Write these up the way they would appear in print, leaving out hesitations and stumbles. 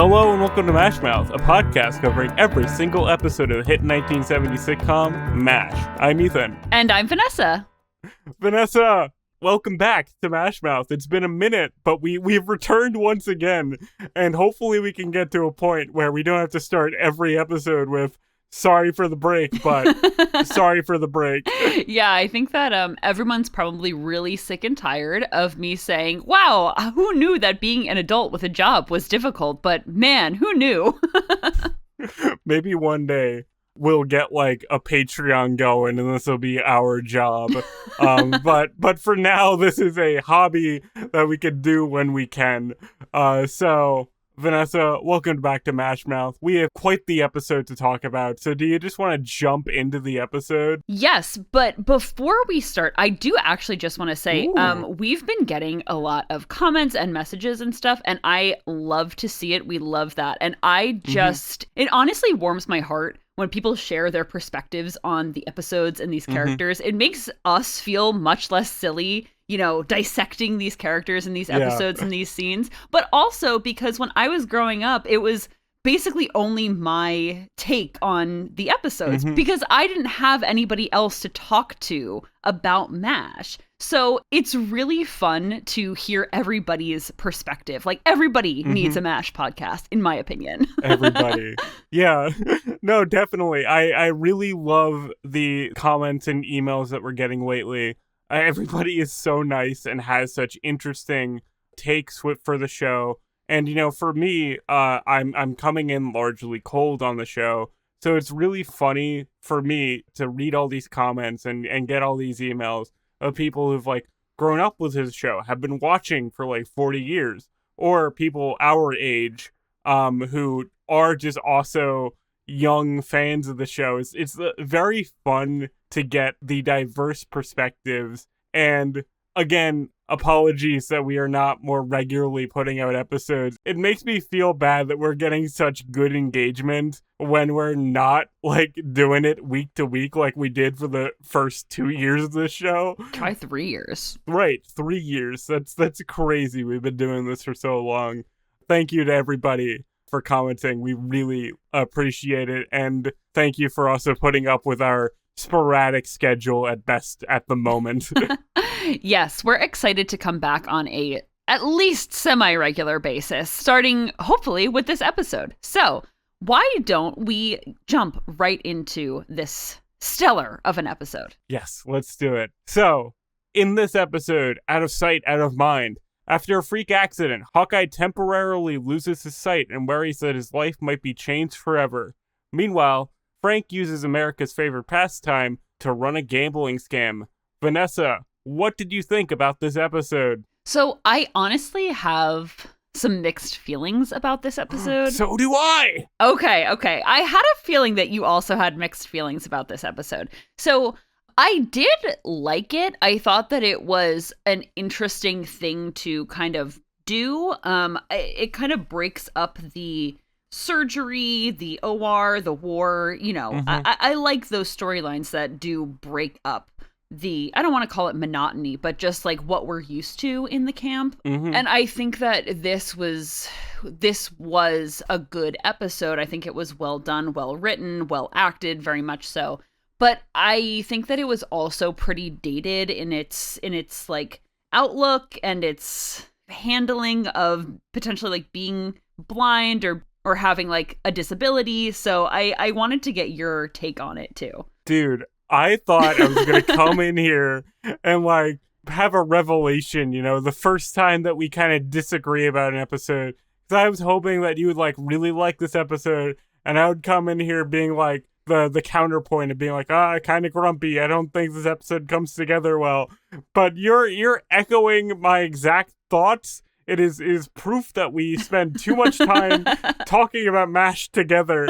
Hello and welcome to MASHmouth, a podcast covering every single episode of the hit 1970s sitcom, MASH. I'm Ethan. And I'm Vanessa. Vanessa, welcome back to MASHmouth. It's been a minute, but we've returned once again, and hopefully we can get to a point where we don't have to start every episode with sorry for the break, but sorry for the break. Yeah, I think that everyone's probably really sick and tired of me saying, wow, who knew that being an adult with a job was difficult? But man, who knew? Maybe one day we'll get like a Patreon going and this will be our job. But for now, this is a hobby that we can do when we can. So Vanessa, welcome back to MASHmouth. We have quite the episode to talk about, so do you just want to jump into the episode? Yes, but before we start, I do actually just want to say, we've been getting a lot of comments and messages and stuff, and I love to see it. We love that. And I just, it honestly warms my heart when people share their perspectives on the episodes and these characters. It makes us feel much less silly, you know, dissecting these characters in these episodes and these scenes. But also because when I was growing up, it was basically only my take on the episodes because I didn't have anybody else to talk to about MASH. So it's really fun to hear everybody's perspective. Like, everybody needs a MASH podcast, in my opinion. Everybody. Yeah. No, definitely. I really love the comments and emails that we're getting lately. Everybody is so nice and has such interesting takes for the show. And, you know, for me, I'm coming in largely cold on the show. So it's really funny for me to read all these comments and get all these emails of people who've like grown up with his show, have been watching for like 40 years, or people our age who are just also young fans of the show. It's very fun to get the diverse perspectives. And again, apologies that we are not more regularly putting out episodes. It makes me feel bad that we're getting such good engagement when we're not like doing it week to week like we did for the first 2 years of this show. Try 3 years. Right, 3 years. That's crazy. We've been doing this for so long. Thank you to everybody for commenting. We really appreciate it. And thank you for also putting up with our sporadic schedule at best at the moment. Yes, we're excited to come back on a at least semi-regular basis, starting hopefully with this episode. So why don't we jump right into this stellar of an episode? Yes, let's do it. So, in this episode, Out of Sight, Out of Mind, after a freak accident, Hawkeye temporarily loses his sight and worries that his life might be changed forever. Meanwhile, Frank uses America's favorite pastime to run a gambling scam. Vanessa, what did you think about this episode? So I honestly have some mixed feelings about this episode. So do I! Okay. I had a feeling that you also had mixed feelings about this episode. So I did like it. I thought that it was an interesting thing to kind of do. It kind of breaks up the surgery, the OR, the war, you know. I like those storylines that do break up the, I don't want to call it monotony, but just like what we're used to in the camp. And I think that this was a good episode. I think it was well done, well written, well acted, very much so. But I think that it was also pretty dated in its like outlook and its handling of potentially like being blind or having like a disability. So I wanted to get your take on it too. Dude, I thought I was going to come in here and like have a revelation, you know, the first time that we kind of disagree about an episode. Because I was hoping that you would like really like this episode and I would come in here being like the counterpoint of being like, kind of grumpy. I don't think this episode comes together well. But you're echoing my exact thoughts. It is proof that we spend too much time talking about MASH together.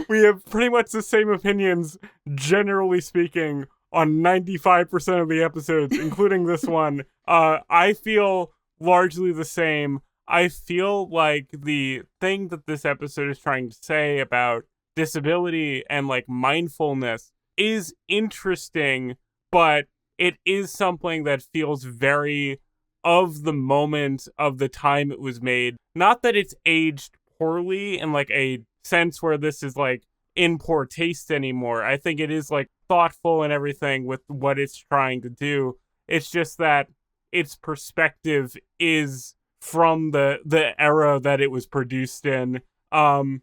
We have pretty much the same opinions, generally speaking, on 95% of the episodes, including this one. I feel largely the same. I feel like the thing that this episode is trying to say about disability and like mindfulness is interesting, but it is something that feels very of the moment of the time it was made. Not that it's aged poorly in like a sense where this is like in poor taste anymore. I think it is like thoughtful and everything with what it's trying to do. It's just that its perspective is from the era that it was produced in. And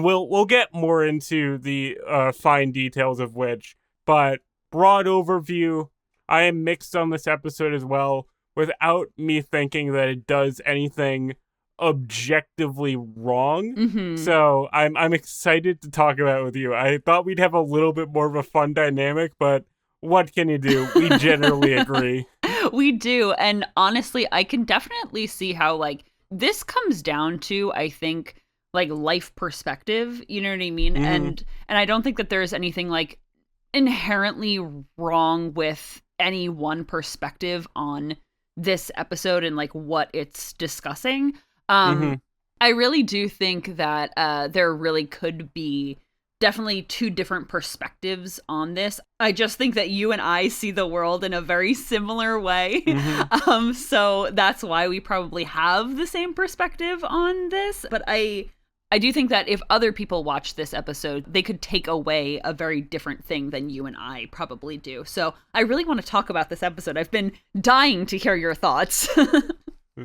we'll get more into the fine details of which, but broad overview, I am mixed on this episode as well, without me thinking that it does anything objectively wrong. Mm-hmm. So I'm excited to talk about it with you. I thought we'd have a little bit more of a fun dynamic, but what can you do? We generally agree. We do. And honestly, I can definitely see how like this comes down to, I think, like life perspective, you know what I mean? Mm-hmm. And I don't think that there's anything like inherently wrong with any one perspective on this episode and like what it's discussing. Mm-hmm. I really do think that there really could be definitely two different perspectives on this. I just think that you and I see the world in a very similar way. Mm-hmm. So that's why we probably have the same perspective on this. But I do think that if other people watch this episode, they could take away a very different thing than you and I probably do. So I really want to talk about this episode. I've been dying to hear your thoughts.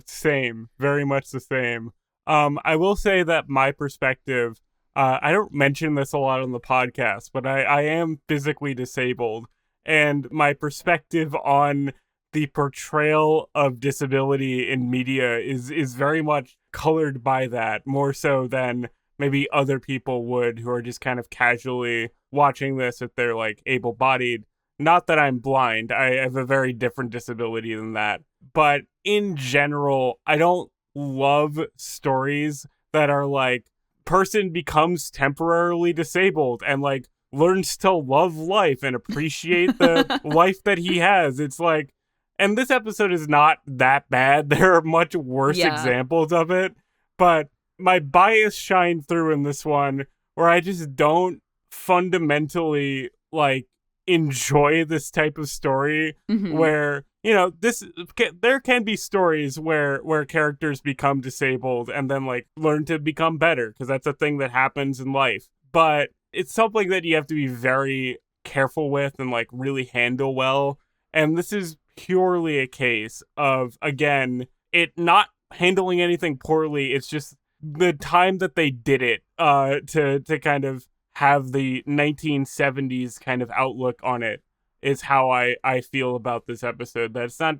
Same, very much the same. I will say that my perspective, I don't mention this a lot on the podcast, but I am physically disabled, and my perspective on the portrayal of disability in media is very much colored by that, more so than maybe other people would who are just kind of casually watching this if they're like able-bodied. Not that I'm blind, I have a very different disability than that. But in general, I don't love stories that are like, person becomes temporarily disabled and like learns to love life and appreciate the life that he has. It's like, and this episode is not that bad. There are much worse examples of it, but my bias shined through in this one where I just don't fundamentally like enjoy this type of story where, you know, there can be stories where characters become disabled and then like learn to become better, because that's a thing that happens in life. But it's something that you have to be very careful with and like really handle well. And this is purely a case of, again, it not handling anything poorly. It's just the time that they did it to kind of have the 1970s kind of outlook on it is how I feel about this episode. That it's not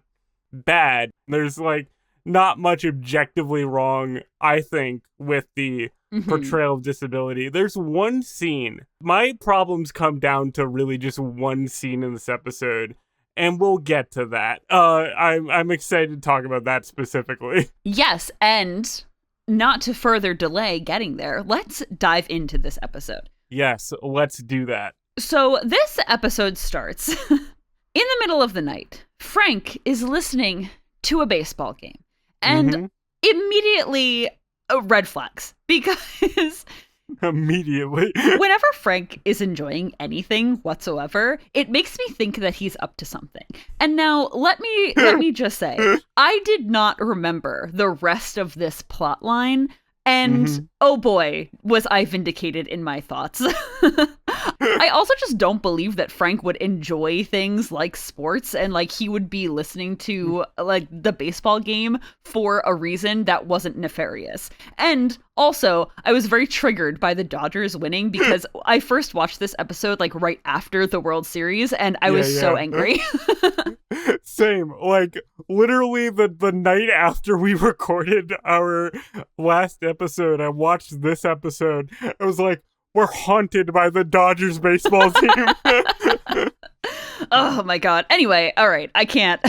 bad. There's like not much objectively wrong, I think, with the portrayal of disability. There's one scene. My problems come down to really just one scene in this episode, and we'll get to that. I'm excited to talk about that specifically. Yes, and not to further delay getting there, let's dive into this episode. Yes, let's do that. So this episode starts in the middle of the night. Frank is listening to a baseball game, and immediately red flags, because immediately whenever Frank is enjoying anything whatsoever, it makes me think that he's up to something. And now let me just say, I did not remember the rest of this plot line, and oh boy, was I vindicated in my thoughts. I also just don't believe that Frank would enjoy things like sports and like he would be listening to like the baseball game for a reason that wasn't nefarious. And also, I was very triggered by the Dodgers winning because I first watched this episode like right after the World Series, and I was so angry. Same. Like literally the night after we recorded our last episode, I watched this episode. I was like, we're haunted by the Dodgers baseball team. Oh my god. Anyway, all right, I can't.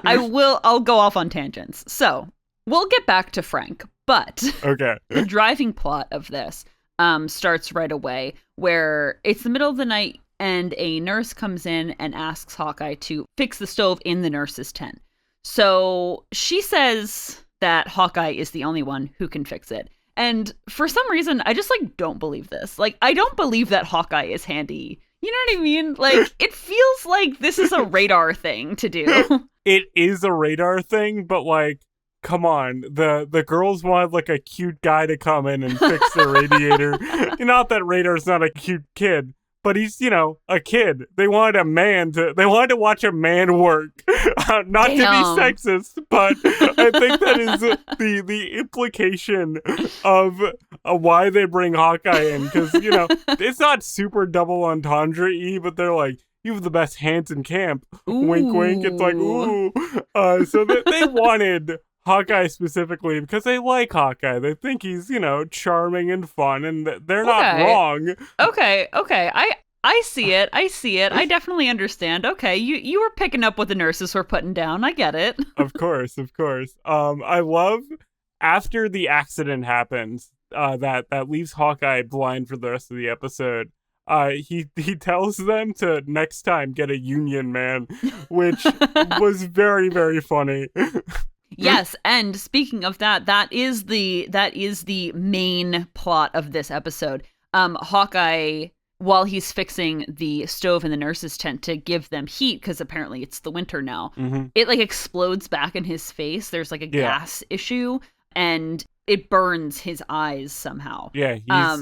I'll go off on tangents. So, we'll get back to Frank, but okay. The driving plot of this starts right away, where it's the middle of the night and a nurse comes in and asks Hawkeye to fix the stove in the nurse's tent. So, she says that Hawkeye is the only one who can fix it. And for some reason, I just like don't believe this. Like, I don't believe that Hawkeye is handy You know what I mean? Like, it feels like this is a radar thing to do. It is a radar thing, but like, come on, the girls wanted like a cute guy to come in and fix the radiator. Not that Radar's not a cute kid, but he's, a kid. They wanted to watch a man work. Not Damn. to be sexist, but I think that is the implication of why they bring Hawkeye in. Because, it's not super double entendre-y, but they're like, you have the best hands in camp. Ooh. Wink, wink. It's like, ooh. So they wanted Hawkeye specifically because they like Hawkeye. They think he's, charming and fun, and they're not wrong. Okay. I see it. I definitely understand. Okay, you were picking up what the nurses were putting down. I get it. Of course. I love after the accident happens, that leaves Hawkeye blind for the rest of the episode. He tells them to next time get a union man, which was very, very funny. Yes, and speaking of that is the main plot of this episode. Hawkeye, while he's fixing the stove in the nurse's tent to give them heat, because apparently it's the winter now, it like explodes back in his face. There's like a gas issue, and it burns his eyes somehow. Yeah,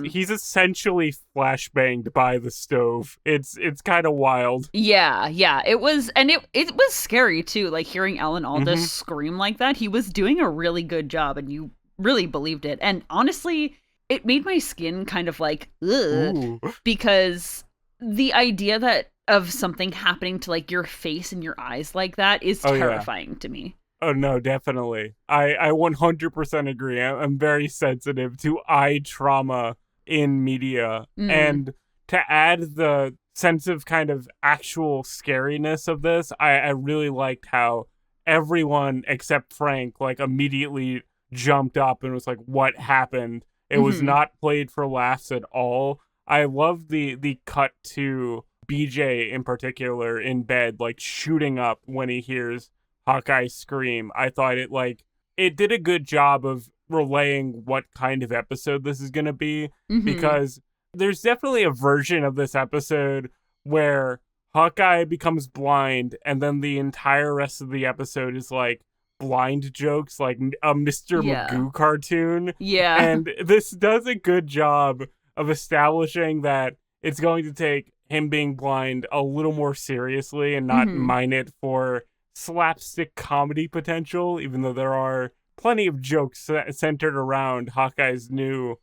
he's essentially flashbanged by the stove. It's kind of wild. Yeah, it was, and it was scary too. Like hearing Alan Alda scream like that, he was doing a really good job, and you really believed it. And honestly, it made my skin kind of like ugh, because the idea of something happening to like your face and your eyes like that is terrifying to me. Oh, no, definitely. I 100% agree. I'm very sensitive to eye trauma in media. And to add the sense of kind of actual scariness of this, I really liked how everyone except Frank like immediately jumped up and was like, what happened? It was not played for laughs at all. I love the cut to BJ in particular in bed, like shooting up when he hears Hawkeye scream. I thought it did a good job of relaying what kind of episode this is going to be, because there's definitely a version of this episode where Hawkeye becomes blind and then the entire rest of the episode is like blind jokes, like a Mr. Magoo cartoon. Yeah. And this does a good job of establishing that it's going to take him being blind a little more seriously and not mine it for slapstick comedy potential, even though there are plenty of jokes centered around Hawkeye's new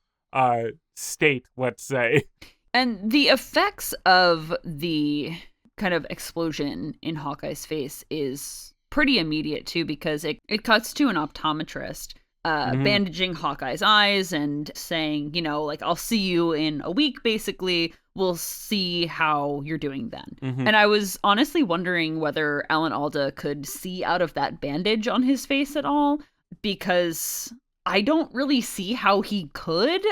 state, let's say. And the effects of the kind of explosion in Hawkeye's face is pretty immediate too, because it cuts to an optometrist bandaging Hawkeye's eyes and saying, like, I'll see you in a week, basically. We'll see how you're doing then. And I was honestly wondering whether Alan Alda could see out of that bandage on his face at all, because I don't really see how he could,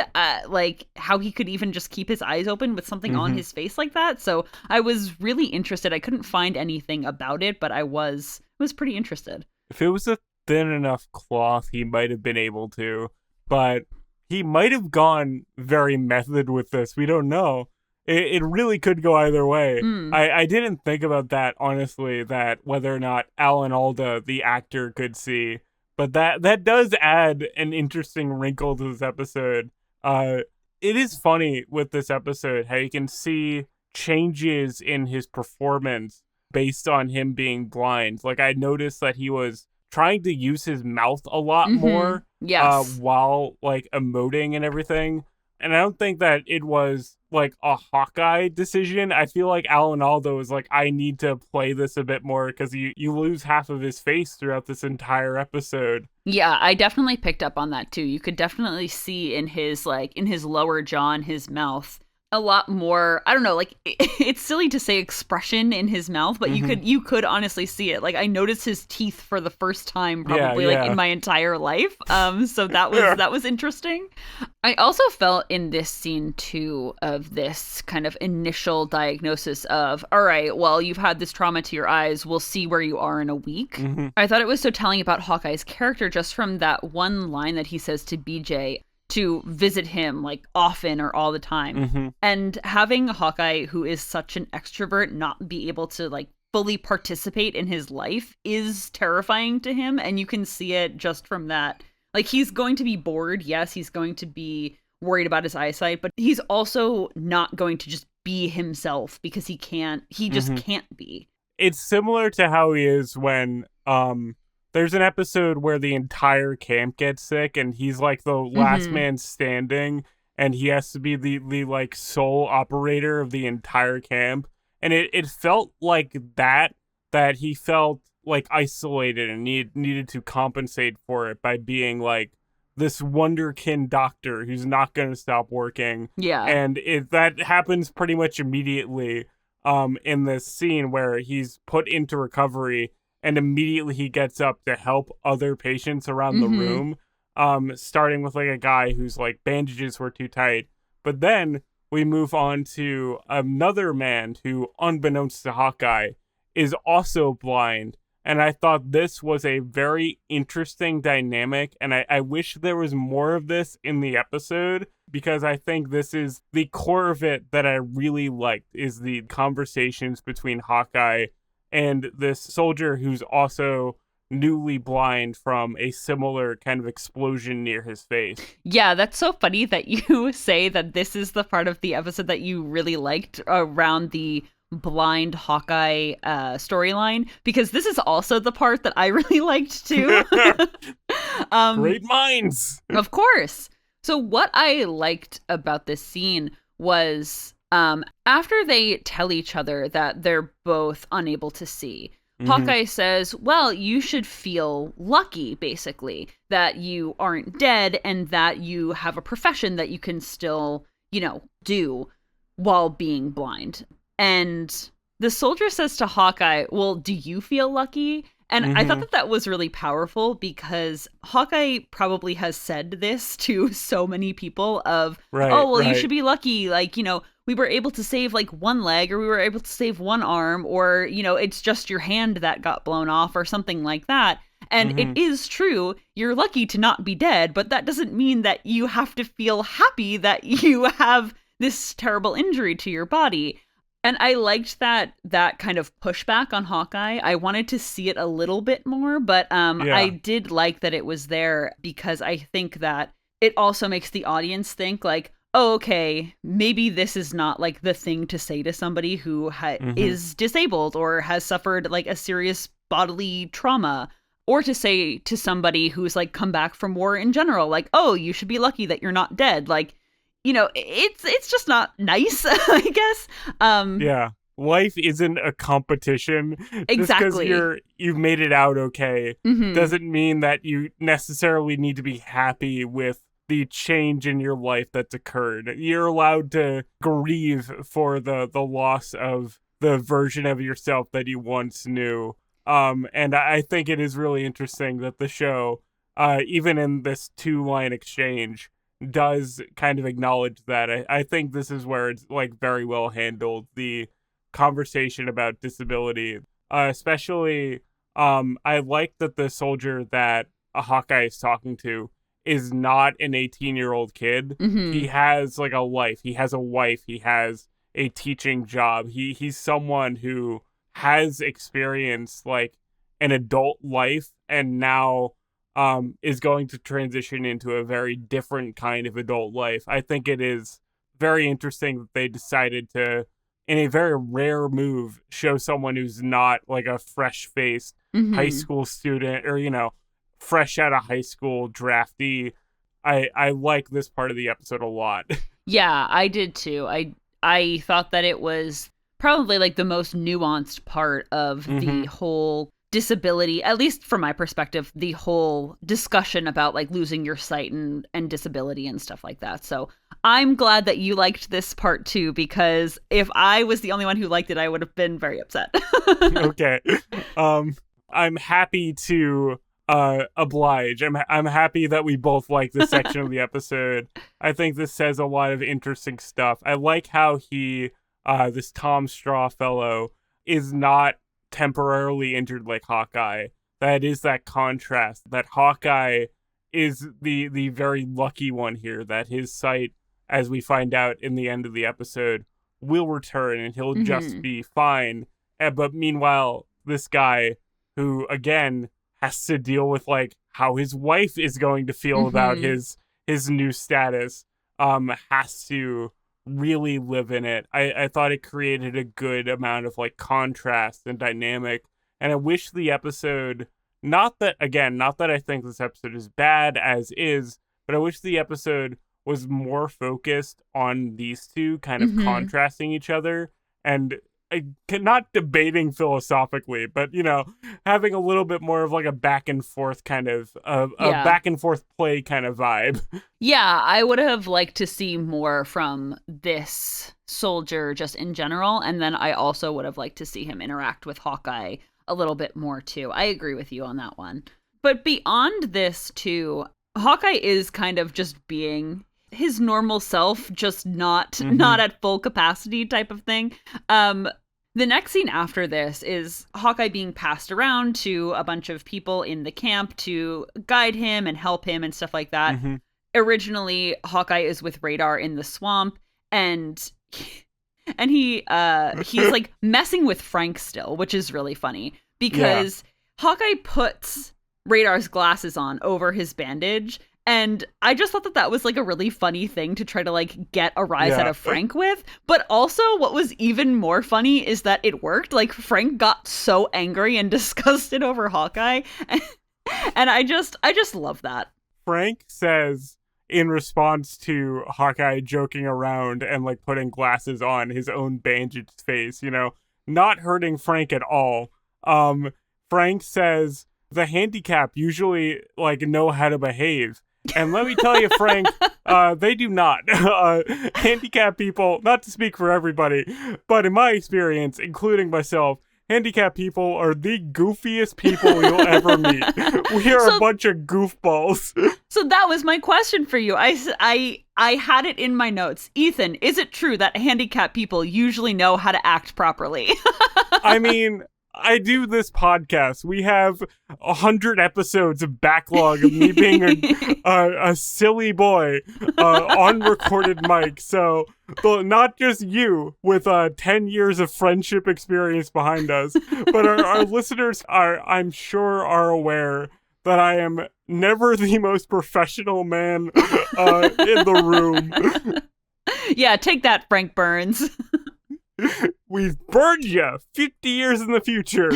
like how he could even just keep his eyes open with something on his face like that. So I was really interested. I couldn't find anything about it, but I was pretty interested. If it was a thin enough cloth, he might have been able to, but he might have gone very method with this. We don't know. It really could go either way. I didn't think about that, honestly, that whether or not Alan Alda, the actor, could see. But that does add an interesting wrinkle to this episode. It is funny with this episode how you can see changes in his performance based on him being blind. Like, I noticed that he was trying to use his mouth a lot more while, like, emoting and everything. And I don't think that it was like a Hawkeye decision. I feel like Alan Alda was like, I need to play this a bit more, because you lose half of his face throughout this entire episode. Yeah, I definitely picked up on that too. You could definitely see in his lower jaw and his mouth a lot more, I don't know, like it's silly to say expression in his mouth, but you could honestly see it. Like, I noticed his teeth for the first time probably like in my entire life. So that was interesting. I also felt in this scene too of this kind of initial diagnosis of, all right, well, you've had this trauma to your eyes. We'll see where you are in a week. I thought it was so telling about Hawkeye's character just from that one line that he says to BJ. to visit him like often or all the time. And having Hawkeye, who is such an extrovert, not be able to like fully participate in his life is terrifying to him. And you can see it just from that. Like, he's going to be bored. Yes, he's going to be worried about his eyesight, but he's also not going to just be himself because he just can't be. It's similar to how he is when there's an episode where the entire camp gets sick and he's like the last man standing and he has to be the like sole operator of the entire camp. And it felt like that he felt like isolated and needed to compensate for it by being like this wonderkin doctor who's not going to stop working. Yeah. And that happens pretty much immediately in this scene where he's put into recovery and immediately he gets up to help other patients around the room, starting with like a guy whose like bandages were too tight. But then we move on to another man who, unbeknownst to Hawkeye, is also blind. And I thought this was a very interesting dynamic. And I wish there was more of this in the episode, because I think this is the core of it that I really liked, is the conversations between Hawkeye and this soldier who's also newly blind from a similar kind of explosion near his face. Yeah, that's so funny that you say that this is the part of the episode that you really liked around the blind Hawkeye storyline, because this is also the part that I really liked too. Great minds! Of course. So what I liked about this scene was after they tell each other that they're both unable to see, Hawkeye says, well, you should feel lucky, basically, that you aren't dead and that you have a profession that you can still, do while being blind. And the soldier says to Hawkeye, well, do you feel lucky? And I thought that was really powerful, because Hawkeye probably has said this to so many people of, you should be lucky. Like, we were able to save like one leg, or we were able to save one arm, or, it's just your hand that got blown off or something like that. And it is true. You're lucky to not be dead, but that doesn't mean that you have to feel happy that you have this terrible injury to your body. And I liked that kind of pushback on Hawkeye. I wanted to see it a little bit more, but I did like that it was there, because I think that it also makes the audience think like, oh, okay, maybe this is not like the thing to say to somebody who is disabled or has suffered like a serious bodily trauma, or to say to somebody who's like come back from war in general, like, oh, you should be lucky that you're not dead. Like, it's just not nice, I guess. Yeah. Life isn't a competition. Exactly. Just because you've made it out okay doesn't mean that you necessarily need to be happy with the change in your life that's occurred. You're allowed to grieve for the loss of the version of yourself that you once knew. And I think it is really interesting that the show, even in this 2-line exchange, does kind of acknowledge that. I think this is where it's like very well handled, the conversation about disability. Especially, I like that the soldier that Hawkeye is talking to is not an 18-year-old kid. He has like a life. He has a wife. He has a teaching job. He's someone who has experienced like an adult life, and now is going to transition into a very different kind of adult life. I think it is very interesting that they decided to, in a very rare move, show someone who's not like a fresh-faced high school student or, fresh out of high school draftee. I like this part of the episode a lot. Yeah, I did too. I thought that it was probably like the most nuanced part of the whole disability, at least from my perspective, the whole discussion about like losing your sight and disability and stuff like that. So I'm glad that you liked this part too, because if I was the only one who liked it, I would have been very upset. Okay. I'm happy to oblige. I'm happy that we both like this section of the episode. I think this says a lot of interesting stuff. I like how he, this Tom Straw fellow, is not temporarily injured like Hawkeye. That is that contrast, that Hawkeye is the very lucky one here, that his sight, as we find out in the end of the episode, will return and he'll just be fine. But meanwhile, this guy who, again, has to deal with, like, how his wife is going to feel about his new status, has to really live in it. I thought it created a good amount of, like, contrast and dynamic. And I wish the episode, not that I think this episode is bad as is, but I wish the episode was more focused on these two kind of contrasting each other and not debating philosophically, but, you know, having a little bit more of like a back and forth kind of back and forth play kind of vibe. Yeah, I would have liked to see more from this soldier just in general. And then I also would have liked to see him interact with Hawkeye a little bit more too. I agree with you on that one. But beyond this too, Hawkeye is kind of just being his normal self, just not at full capacity type of thing. The next scene after this is Hawkeye being passed around to a bunch of people in the camp to guide him and help him and stuff like that. Originally, Hawkeye is with Radar in the swamp, and he's like messing with Frank still, which is really funny because Hawkeye puts Radar's glasses on over his bandage. And I just thought that was like a really funny thing to try to like get a rise out of Frank with. But also what was even more funny is that it worked. Like Frank got so angry and disgusted over Hawkeye. And I just love that. Frank says in response to Hawkeye joking around and like putting glasses on his own bandaged face, you know, not hurting Frank at all. Frank says the handicap usually like know how to behave. And let me tell you, Frank, they do not. Handicapped people, not to speak for everybody, but in my experience, including myself, handicapped people are the goofiest people you'll ever meet. We are a bunch of goofballs. So that was my question for you. I had it in my notes. Ethan, is it true that handicapped people usually know how to act properly? I mean, I do this podcast. We have 100 episodes of backlog of me being a silly boy on recorded mic. So not just you with 10 years of friendship experience behind us, but our listeners I'm sure are aware that I am never the most professional man in the room. Yeah, take that, Frank Burns. We've burned you 50 years in the future.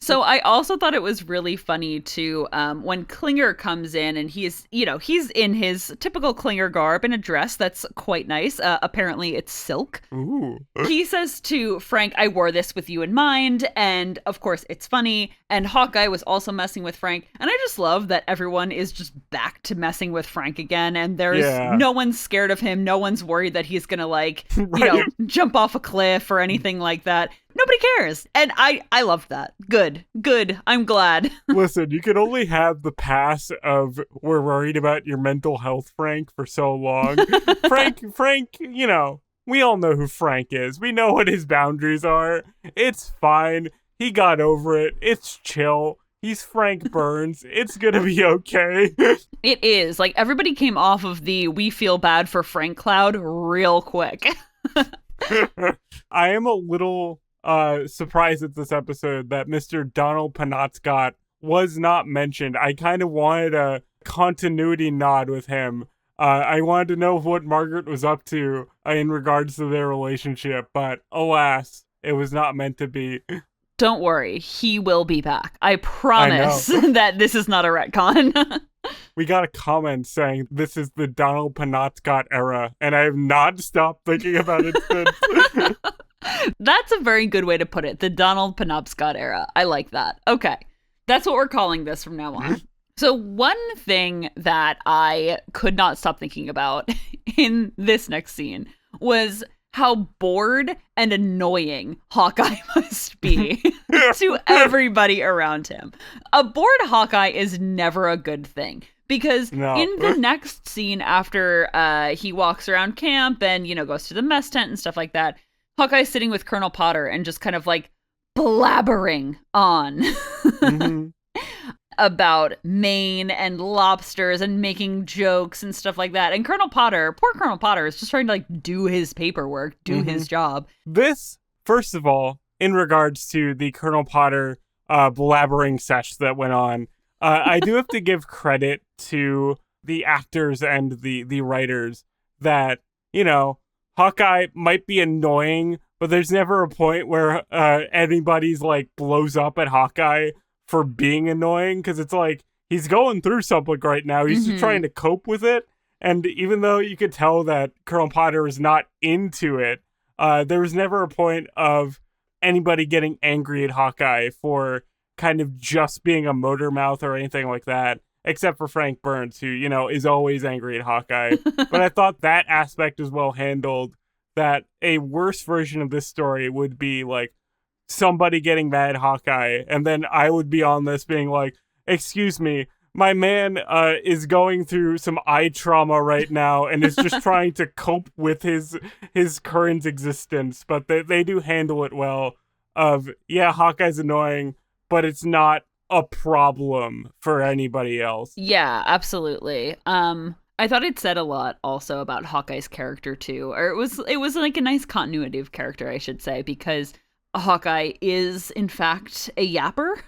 So I also thought it was really funny too when Klinger comes in and he's in his typical Klinger garb in a dress that's quite nice. Apparently it's silk. Ooh. He says to Frank, I wore this with you in mind. And of course it's funny. And Hawkeye was also messing with Frank. And I just love that everyone is just back to messing with Frank again. And there's no one's scared of him. No one's worried that he's going to like, jump off a cliff or anything like that. Nobody cares. And I love that. Good. I'm glad. Listen, you can only have the pass of we're worried about your mental health, Frank, for so long. Frank, you know, we all know who Frank is. We know what his boundaries are. It's fine. He got over it. It's chill. He's Frank Burns. It's gonna be okay. It is. Like, everybody came off of the we feel bad for Frank cloud real quick. I am a little surprised at this episode that Mr. Donald Penobscot was not mentioned. I kind of wanted a continuity nod with him. I wanted to know what Margaret was up to in regards to their relationship, but alas, it was not meant to be. Don't worry, he will be back. I promise that this is not a retcon. We got a comment saying this is the Donald Penobscot era, and I have not stopped thinking about it since. That's a very good way to put it. The Donald Penobscot era. I like that. Okay. That's what we're calling this from now on. So one thing that I could not stop thinking about in this next scene was how bored and annoying Hawkeye must be to everybody around him. A bored Hawkeye is never a good thing. Because in the next scene after he walks around camp and, goes to the mess tent and stuff like that, Hawkeye's sitting with Colonel Potter and just kind of like blabbering on. about Maine and lobsters and making jokes and stuff like that. And Colonel Potter, poor Colonel Potter, is just trying to like do his paperwork, do his job. This, first of all, in regards to the Colonel Potter blabbering sesh that went on, I do have to give credit to the actors and the writers that, you know, Hawkeye might be annoying, but there's never a point where anybody's like blows up at Hawkeye for being annoying, because it's like he's going through something right now. He's just trying to cope with it. And even though you could tell that Colonel Potter is not into it, there was never a point of anybody getting angry at Hawkeye for kind of just being a motor mouth or anything like that, except for Frank Burns, who, you know, is always angry at Hawkeye. But I thought that aspect is well handled, that a worse version of this story would be like somebody getting mad at Hawkeye, and then I would be on this being like, excuse me, my man is going through some eye trauma right now and is just trying to cope with his current existence. But they do handle it well of, yeah, Hawkeye's annoying, but it's not a problem for anybody else. Yeah, absolutely. I thought it said a lot also about Hawkeye's character too, or it was like a nice continuity of character, I should say, because Hawkeye is in fact a yapper.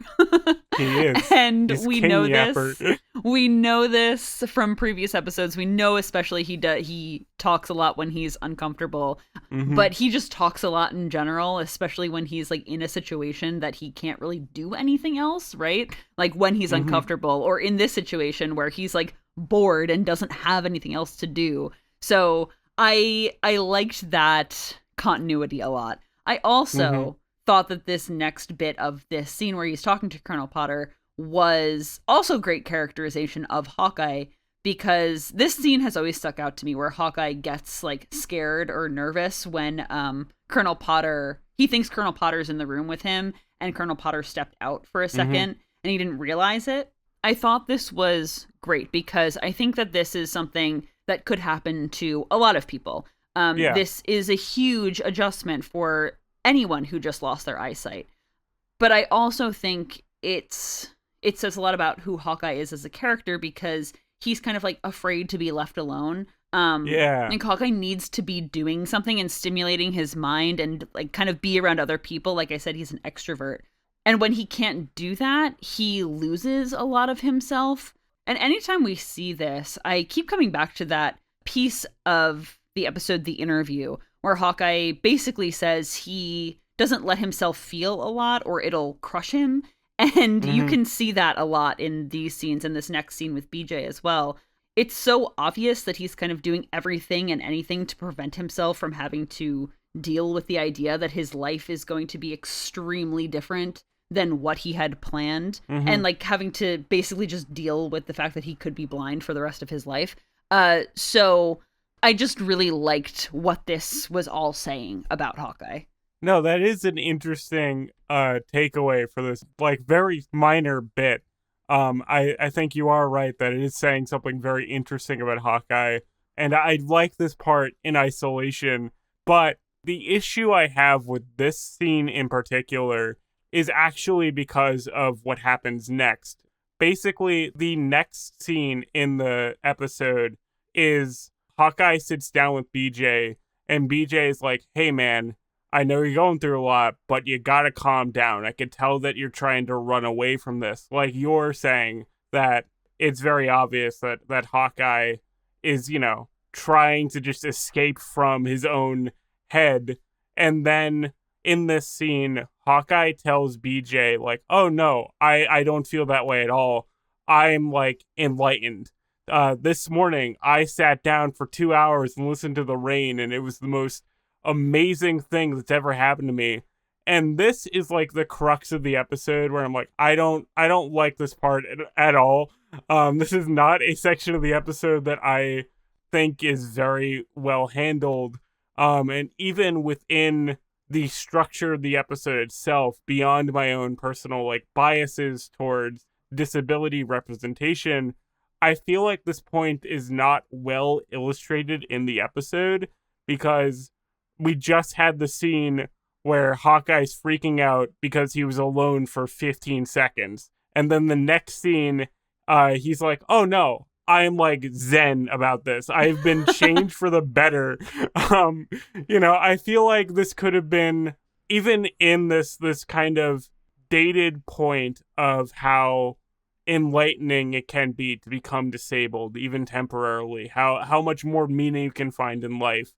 He is. And He's we King know Yapper. this. We know this from previous episodes. We know especially he talks a lot when he's uncomfortable, but he just talks a lot in general, especially when he's like in a situation that he can't really do anything else, right? Like when he's uncomfortable, or in this situation where he's like bored and doesn't have anything else to do. So I liked that continuity a lot. I also thought that this next bit of this scene where he's talking to Colonel Potter was also great characterization of Hawkeye, because this scene has always stuck out to me where Hawkeye gets like scared or nervous when Colonel Potter, he thinks Colonel Potter's in the room with him and Colonel Potter stepped out for a second and he didn't realize it. I thought this was great because I think that this is something that could happen to a lot of people. This is a huge adjustment for anyone who just lost their eyesight. But I also think it says a lot about who Hawkeye is as a character, because he's kind of like afraid to be left alone. And Hawkeye needs to be doing something and stimulating his mind and like kind of be around other people. Like I said, he's an extrovert. And when he can't do that, he loses a lot of himself. And anytime we see this, I keep coming back to that piece of the episode, The Interview, where Hawkeye basically says he doesn't let himself feel a lot or it'll crush him. And you can see that a lot in these scenes, and this next scene with BJ as well. It's so obvious that he's kind of doing everything and anything to prevent himself from having to deal with the idea that his life is going to be extremely different than what he had planned, and like having to basically just deal with the fact that he could be blind for the rest of his life. So I just really liked what this was all saying about Hawkeye. No, that is an interesting takeaway for this, like, very minor bit. I think you are right that it is saying something very interesting about Hawkeye, and I like this part in isolation, but the issue I have with this scene in particular is actually because of what happens next. Basically, the next scene in the episode is Hawkeye sits down with BJ, and BJ is like, hey man, I know you're going through a lot, but you gotta calm down. I can tell that you're trying to run away from this. Like you're saying that it's very obvious that Hawkeye is, you know, trying to just escape from his own head. And then in this scene, Hawkeye tells BJ, like, oh no, I don't feel that way at all. I'm, like, enlightened. This morning, I sat down for 2 hours and listened to the rain, and it was the most amazing thing that's ever happened to me. And this is, like, the crux of the episode where I'm like, I don't like this part at all. This is not a section of the episode that I think is very well handled. And even within the structure of the episode itself, beyond my own personal like biases towards disability representation, I feel like this point is not well illustrated in the episode, because we just had the scene where Hawkeye's freaking out because he was alone for 15 seconds. And then the next scene, he's like, oh no, I'm like zen about this. I've been changed for the better. I feel like this could have been, even in this kind of dated point of how enlightening it can be to become disabled, even temporarily, how much more meaning you can find in life.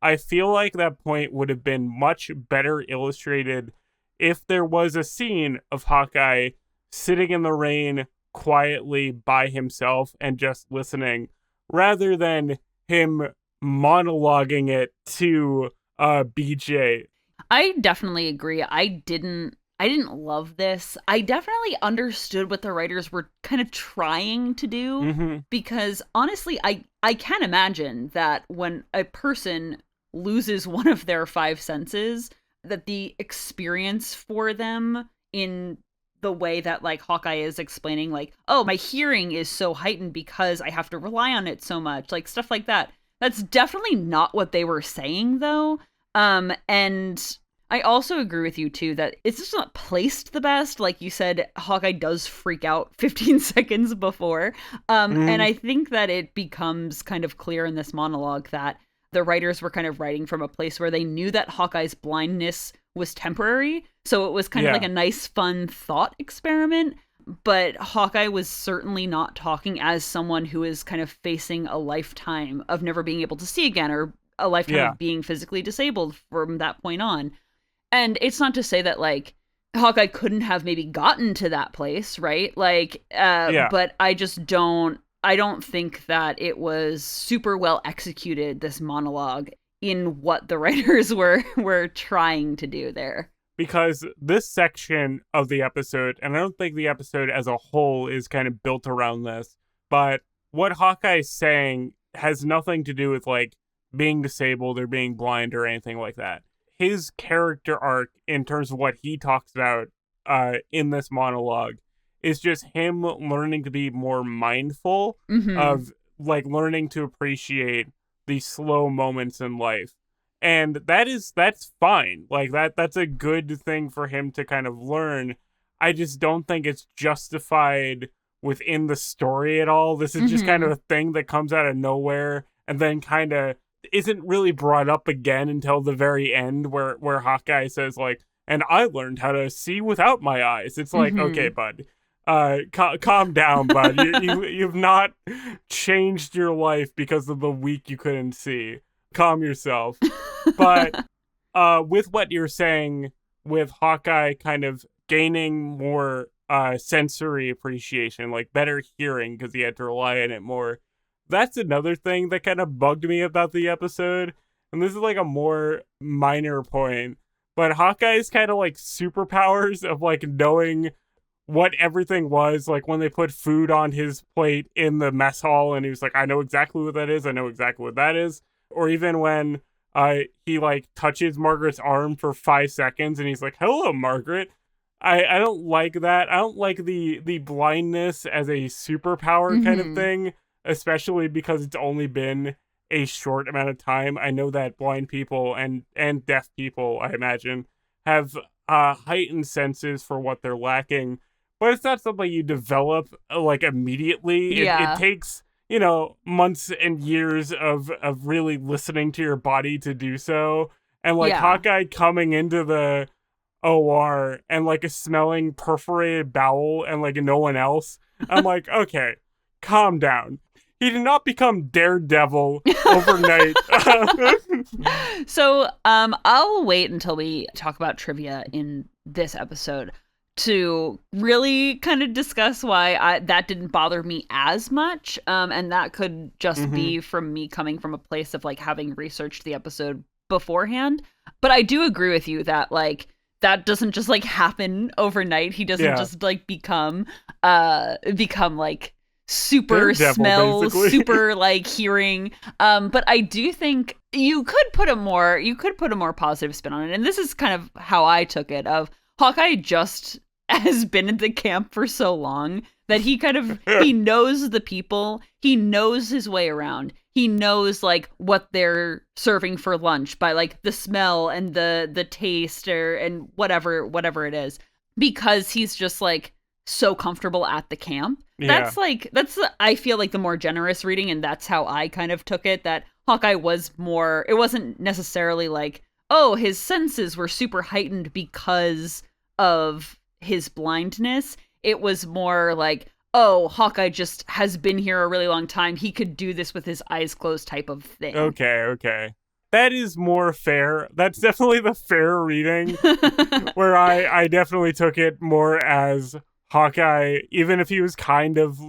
I feel like that point would have been much better illustrated if there was a scene of Hawkeye sitting in the rain quietly by himself and just listening, rather than him monologuing it to BJ. I definitely agree. I didn't love this. I definitely understood what the writers were kind of trying to do, because honestly, I can imagine that when a person loses one of their five senses, that the experience for them, in the way that like Hawkeye is explaining, like, oh, my hearing is so heightened because I have to rely on it so much, like stuff like that. That's definitely not what they were saying, though. And I also agree with you, too, that it's just not placed the best. Like you said, Hawkeye does freak out 15 seconds before. And I think that it becomes kind of clear in this monologue that the writers were kind of writing from a place where they knew that Hawkeye's blindness was temporary. So it was kind of like a nice, fun thought experiment. But Hawkeye was certainly not talking as someone who is kind of facing a lifetime of never being able to see again, or a lifetime of being physically disabled from that point on. And it's not to say that, like, Hawkeye couldn't have maybe gotten to that place, right? Like, but I don't think that it was super well executed, this monologue, in what the writers were trying to do there. Because this section of the episode, and I don't think the episode as a whole is kind of built around this, but what Hawkeye's saying has nothing to do with, like, being disabled or being blind or anything like that. His character arc, in terms of what he talks about in this monologue, is just him learning to be more mindful of, like, learning to appreciate the slow moments in life. And that's fine. Like, that's a good thing for him to kind of learn. I just don't think it's justified within the story at all. This is just kind of a thing that comes out of nowhere and then kind of isn't really brought up again until the very end, where Hawkeye says, like, and I learned how to see without my eyes. It's like, okay, bud, calm down, bud. You've not changed your life because of the week you couldn't see. Calm yourself. But with what you're saying, with Hawkeye kind of gaining more sensory appreciation, like better hearing because he had to rely on it more, that's another thing that kind of bugged me about the episode. And this is like a more minor point, but Hawkeye's kind of like superpowers of like knowing what everything was, like when they put food on his plate in the mess hall and he was like, I know exactly what that is. I know exactly what that is. Or even when he like touches Margaret's arm for 5 seconds and he's like, hello, Margaret. I don't like that. I don't like the blindness as a superpower kind of thing, especially because it's only been a short amount of time. I know that blind people and deaf people, I imagine, have heightened senses for what they're lacking, but it's not something you develop like immediately. It takes, months and years of really listening to your body to do so. And like Hawkeye coming into the OR and like smelling perforated bowel and like no one else, I'm like, okay, calm down. He did not become Daredevil overnight. So I'll wait until we talk about trivia in this episode to really kind of discuss why that didn't bother me as much. And that could just be from me coming from a place of like having researched the episode beforehand. But I do agree with you that like that doesn't just like happen overnight. He doesn't just like become like super Daredevil, smell, basically. super like hearing. But I do think you could put a more positive spin on it. And this is kind of how I took it, of Hawkeye just has been in the camp for so long that he kind of, he knows the people, he knows his way around. He knows like what they're serving for lunch by like the smell and the taste and whatever it is, because he's just like so comfortable at the camp. Yeah. That's I feel like the more generous reading, and that's how I kind of took it, that Hawkeye was more, it wasn't necessarily like, oh, his senses were super heightened because of his blindness. It was more like, oh, Hawkeye just has been here a really long time. He could do this with his eyes closed type of thing. Okay. That is more fair. That's definitely the fair reading, where I definitely took it more as Hawkeye, even if he was kind of,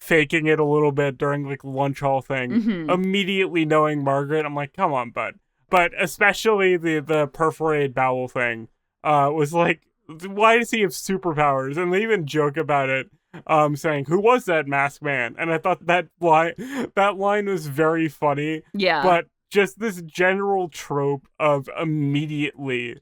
faking it a little bit during like lunch hall thing, immediately knowing Margaret. I'm like, come on, bud. But especially the perforated bowel thing was like, why does he have superpowers? And they even joke about it, saying, who was that masked man? And I thought that line was very funny. Yeah. But just this general trope of immediately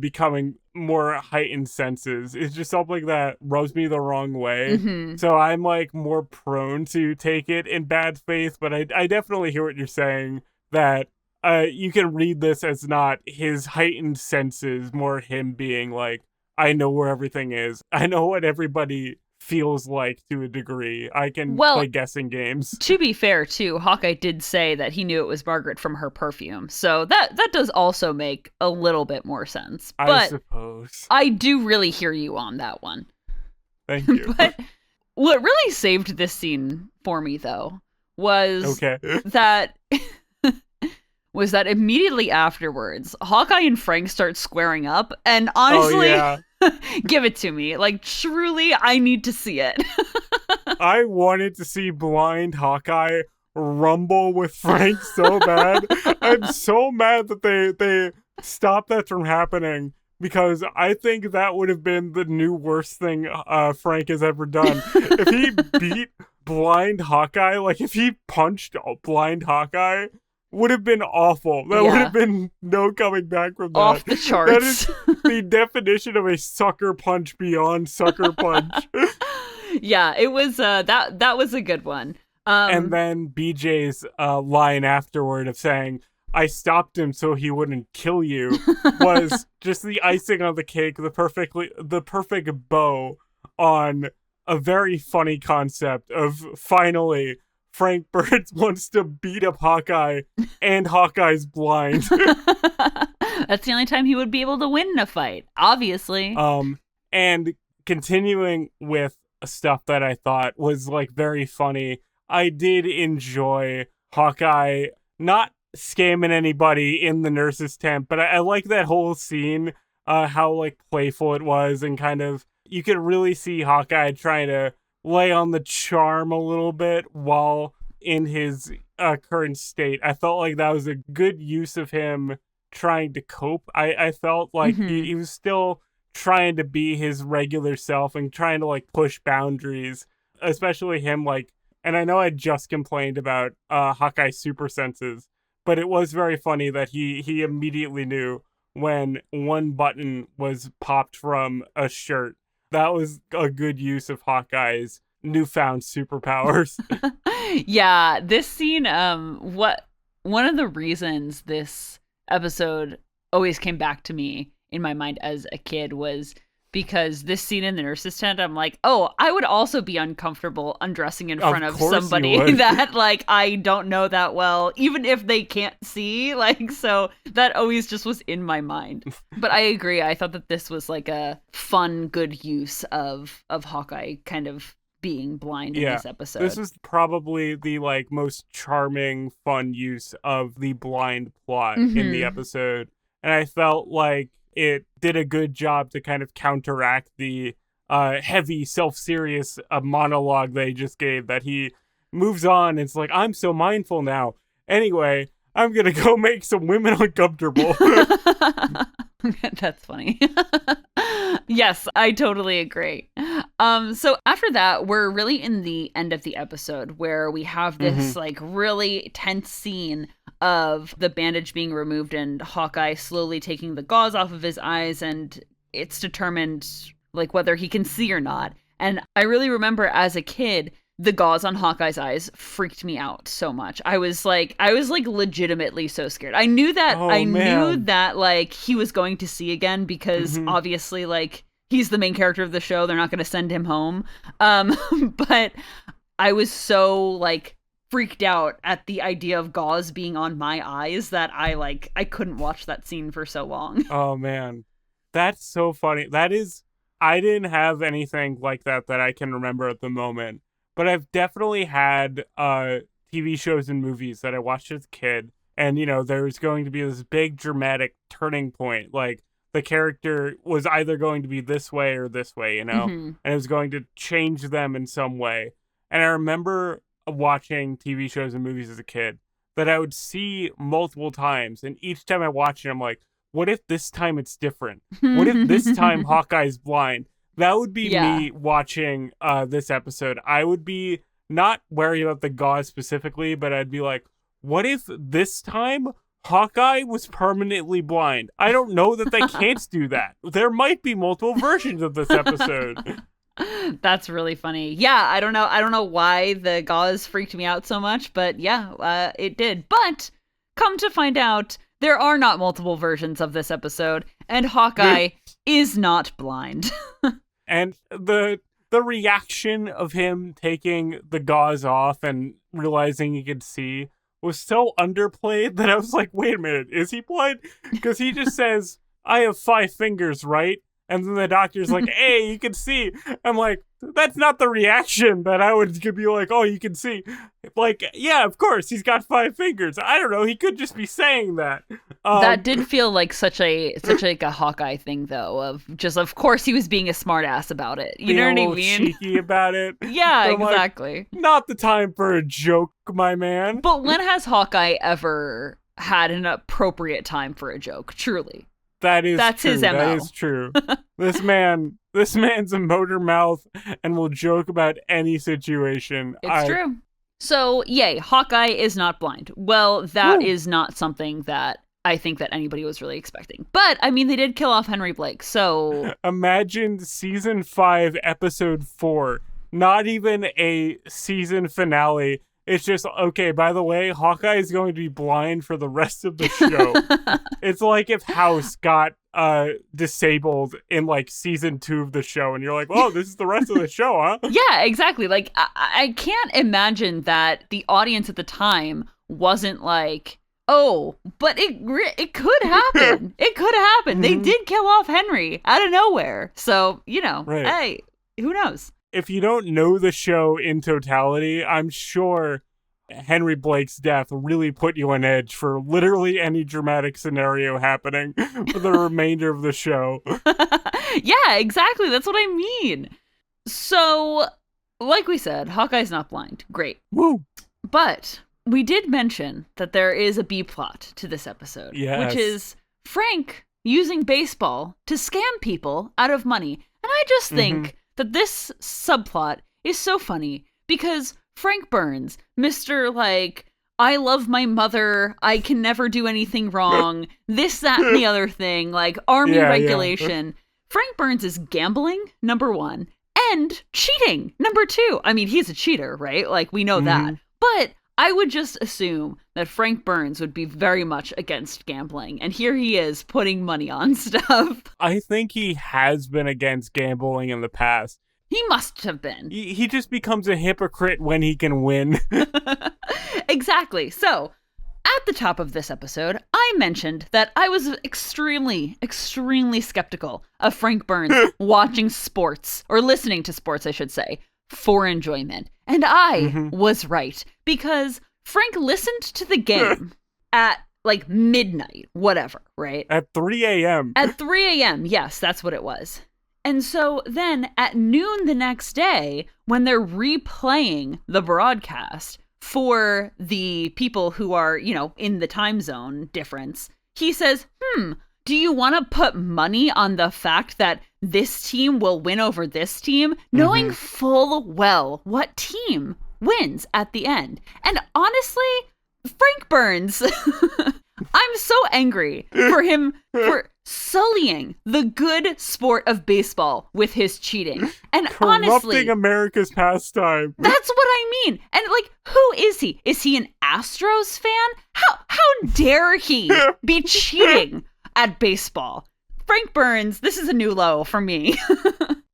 becoming more heightened senses is just something that rubs me the wrong way. So I'm like more prone to take it in bad faith, but I definitely hear what you're saying, that you can read this as not his heightened senses, more him being like, I know where everything is. I know what everybody feels like to a degree. I can play guessing games. To be fair, too, Hawkeye did say that he knew it was Margaret from her perfume. So that does also make a little bit more sense. But I suppose. I do really hear you on that one. Thank you. But what really saved this scene for me, though, was that immediately afterwards, Hawkeye and Frank start squaring up, and honestly, give it to me. Like, truly, I need to see it. I wanted to see blind Hawkeye rumble with Frank so bad. I'm so mad that they stopped that from happening, because I think that would have been the new worst thing Frank has ever done. If he beat blind Hawkeye, like if he punched blind Hawkeye, would have been awful. That would have been no coming back from that. Off the charts. That is the definition of a sucker punch beyond sucker punch. Yeah, it was that was a good one. And then BJ's line afterward of saying, I stopped him so he wouldn't kill you, was just the icing on the cake, the perfect bow on a very funny concept of finally Frank Burns wants to beat up Hawkeye, and Hawkeye's blind. That's the only time he would be able to win in a fight, obviously. And continuing with stuff that I thought was like very funny, I did enjoy Hawkeye not scamming anybody in the nurse's tent, but I like that whole scene, how like playful it was, and kind of you could really see Hawkeye trying to lay on the charm a little bit while in his current state. I felt like that was a good use of him trying to cope. I felt like he was still trying to be his regular self and trying to like push boundaries, especially him like, and I know I just complained about Hawkeye's super senses, but it was very funny that he immediately knew when one button was popped from a shirt. That was a good use of Hawkeye's newfound superpowers. Yeah, this scene, one of the reasons this episode always came back to me in my mind as a kid was because this scene in the nurse's tent, I'm like, oh, I would also be uncomfortable undressing in front of somebody that, like, I don't know that well, even if they can't see, like, so that always just was in my mind. But I agree, I thought that this was, like, a fun, good use of Hawkeye kind of being blind in this episode. This is probably the, like, most charming, fun use of the blind plot in the episode, and I felt like it did a good job to kind of counteract the heavy, self-serious monologue they just gave, that he moves on. It's like, I'm so mindful now. Anyway, I'm going to go make some women uncomfortable. That's funny. Yes, I totally agree. So after that, we're really in the end of the episode where we have this like really tense scene of the bandage being removed and Hawkeye slowly taking the gauze off of his eyes, and it's determined like whether he can see or not. And I really remember as a kid, the gauze on Hawkeye's eyes freaked me out so much. I was like legitimately so scared. I knew that knew that like he was going to see again because obviously like he's the main character of the show. They're not going to send him home. But I was so like freaked out at the idea of gauze being on my eyes that I couldn't watch that scene for so long. Oh man, that's so funny. I didn't have anything like that I can remember at the moment, but I've definitely had TV shows and movies that I watched as a kid, and there's going to be this big dramatic turning point, like the character was either going to be this way or this way, and it was going to change them in some way. And I remember watching TV shows and movies as a kid that I would see multiple times, and each time I watch it, I'm like, what if this time it's different? What if this time Hawkeye's blind? That would be me watching this episode. I would be not worried about the gauze specifically, but I'd be like, what if this time Hawkeye was permanently blind? I don't know that they can't do that. There might be multiple versions of this episode. That's really funny. Yeah, I don't know why the gauze freaked me out so much, but yeah, it did. But come to find out, there are not multiple versions of this episode, and Hawkeye is not blind. And the reaction of him taking the gauze off and realizing he could see was so underplayed that I was like, wait a minute, is he blind? Because he just says, I have 5 fingers, right? And then the doctor's like, hey, you can see. I'm like, that's not the reaction that I would be like, oh, you can see. Like, yeah, of course, he's got 5 fingers. I don't know. He could just be saying that. That did feel like such a Hawkeye thing, though, of course he was being a smartass about it. You know what I mean? Cheeky about it. Yeah, exactly. Like, not the time for a joke, my man. But when has Hawkeye ever had an appropriate time for a joke? Truly. That's true. His MO. That is true. This man's a motor mouth and will joke about any situation. It's true. So, yay, Hawkeye is not blind. Well, that is not something that I think that anybody was really expecting. But, I mean, they did kill off Henry Blake, so... Imagine season 5, episode 4. Not even a season finale. It's just, okay, by the way, Hawkeye is going to be blind for the rest of the show. It's like if House got disabled in, like, season 2 of the show, and you're like, oh, this is the rest of the show, huh? Yeah, exactly. Like, I can't imagine that the audience at the time wasn't like, oh, but it could happen. It could happen. They did kill off Henry out of nowhere. So, right. Hey, who knows? If you don't know the show in totality, I'm sure Henry Blake's death really put you on edge for literally any dramatic scenario happening for the remainder of the show. Yeah, exactly. That's what I mean. So, like we said, Hawkeye's not blind. Great. Woo! But we did mention that there is a B plot to this episode, which is Frank using baseball to scam people out of money. And I just think that this subplot is so funny because Frank Burns, Mr. like, I love my mother, I can never do anything wrong, this, that, and the other thing, like army regulation. Yeah. Frank Burns is gambling, number 1, and cheating, number 2. I mean, he's a cheater, right? Like, we know that. But I would just assume that Frank Burns would be very much against gambling. And here he is putting money on stuff. I think he has been against gambling in the past. He must have been. He just becomes a hypocrite when he can win. Exactly. So, at the top of this episode, I mentioned that I was extremely, extremely skeptical of Frank Burns watching sports, or listening to sports, I should say, for enjoyment. And I was right, because Frank listened to the game at, like, midnight, whatever, right? At 3 a.m. At 3 a.m., yes, that's what it was. And so then at noon the next day, when they're replaying the broadcast for the people who are, in the time zone difference, he says, do you want to put money on the fact that this team will win over this team, knowing full well what team wins at the end? And honestly, Frank Burns, I'm so angry for him for sullying the good sport of baseball with his cheating. And corrupting honestly, America's pastime. That's what I mean. And like, who is he? Is he an Astros fan? How dare he be cheating at baseball? Frank Burns, this is a new low for me.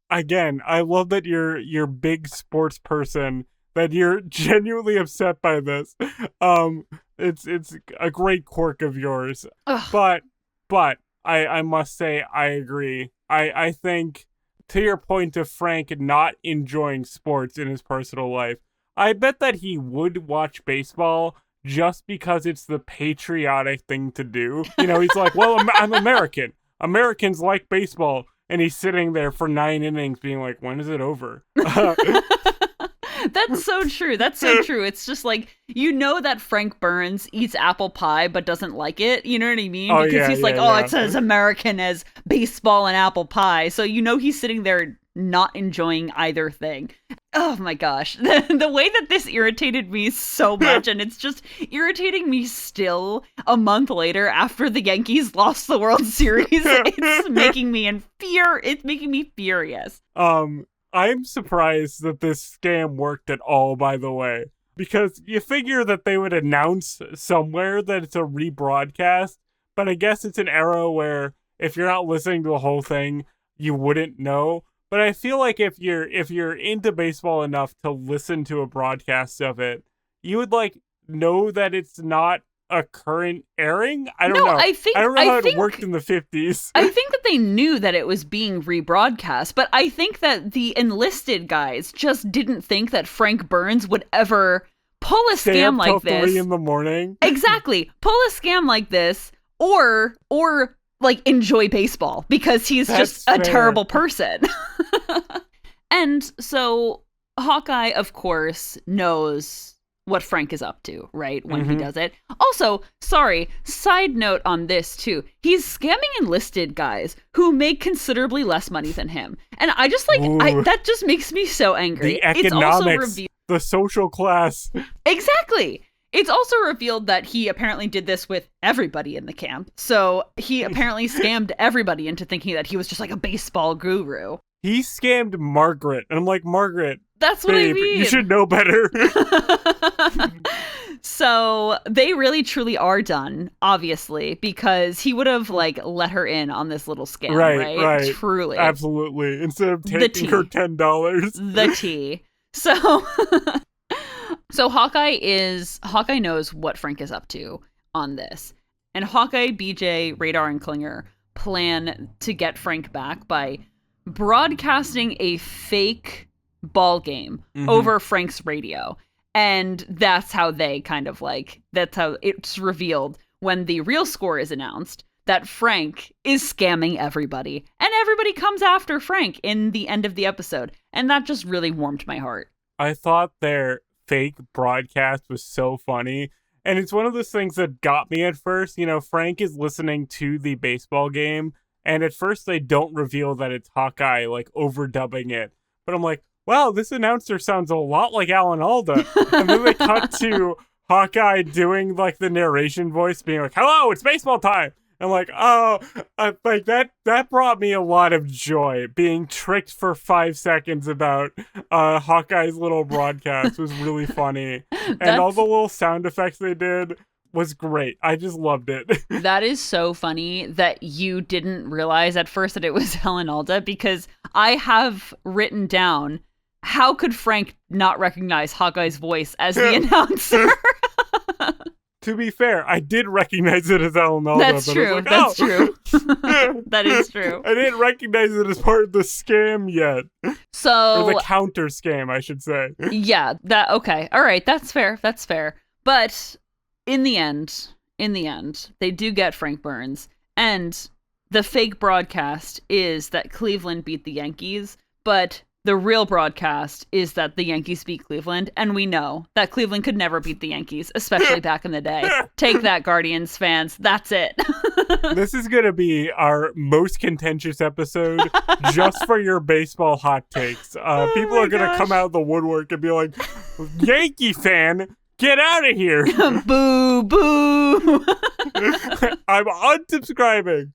Again, I love that you're big sports person, that you're genuinely upset by this. It's a great quirk of yours. Ugh. But I must say I agree. I think, to your point of Frank not enjoying sports in his personal life, I bet that he would watch baseball just because it's the patriotic thing to do. You know, he's like, well, I'm American. Americans like baseball. And he's sitting there for 9 innings being like, when is it over? That's so true. That's so true. It's just like, you know that Frank Burns eats apple pie but doesn't like it. You know what I mean? Because he's like, it's as American as baseball and apple pie. So you know he's sitting there not enjoying either thing. Oh my gosh. The way that this irritated me so much, and it's just irritating me still a month later after the Yankees lost the World Series. It's making me furious. I'm surprised that this scam worked at all, by the way, because you figure that they would announce somewhere that it's a rebroadcast, but I guess it's an era where if you're not listening to the whole thing, you wouldn't know. But I feel like if you're into baseball enough to listen to a broadcast of it, you would like know that it's not a current airing. I don't know. I don't know how it worked in the 50s. I think that they knew that it was being rebroadcast, but I think that the enlisted guys just didn't think that Frank Burns would ever pull a scam like this. 3 in the morning. Exactly. Pull a scam like this, or like enjoy baseball, because he's just a terrible person. And so Hawkeye, of course, knows what Frank is up to, right? When he does it. Also, sorry, side note on this too. He's scamming enlisted guys who make considerably less money than him. And I just like, that just makes me so angry. The economics, the social class. Exactly. It's also revealed that he apparently did this with everybody in the camp. So he apparently scammed everybody into thinking that he was just like a baseball guru. He scammed Margaret. And I'm like, Margaret, that's what I mean. You should know better. So they really truly are done, obviously, because he would have like let her in on this little scam, right? Truly. Absolutely. Instead of taking her $10. The tea. So Hawkeye knows what Frank is up to on this. And Hawkeye, BJ, Radar, and Klinger plan to get Frank back by broadcasting a fake ball game over Frank's radio. And that's how that's how it's revealed when the real score is announced, that Frank is scamming everybody. And everybody comes after Frank in the end of the episode. And that just really warmed my heart. I thought their fake broadcast was so funny. And it's one of those things that got me at first. You know, Frank is listening to the baseball game, and at first they don't reveal that it's Hawkeye, like, overdubbing it. But I'm like, wow, this announcer sounds a lot like Alan Alda. And then they cut to Hawkeye doing, like, the narration voice, being like, hello, it's baseball time. I'm like, like that brought me a lot of joy. Being tricked for 5 seconds about Hawkeye's little broadcast was really funny. And all the little sound effects they did was great. I just loved it. That is so funny that you didn't realize at first that it was Helen Alda, because I have written down, how could Frank not recognize Hawkeye's voice as the announcer? To be fair, I did recognize it as Alan Alda. That's true. Like, That's true. That is true. I didn't recognize it as part of the scam yet. So, or the counter scam, I should say. Yeah. Okay. All right. That's fair. That's fair. But in the end, they do get Frank Burns, and the fake broadcast is that Cleveland beat the Yankees, but the real broadcast is that the Yankees beat Cleveland, and we know that Cleveland could never beat the Yankees, especially back in the day. Take that, Guardians fans. That's it. This is going to be our most contentious episode just for your baseball hot takes. People are going to come out of the woodwork and be like, Yankee fan, get out of here. Boo, boo. I'm unsubscribing.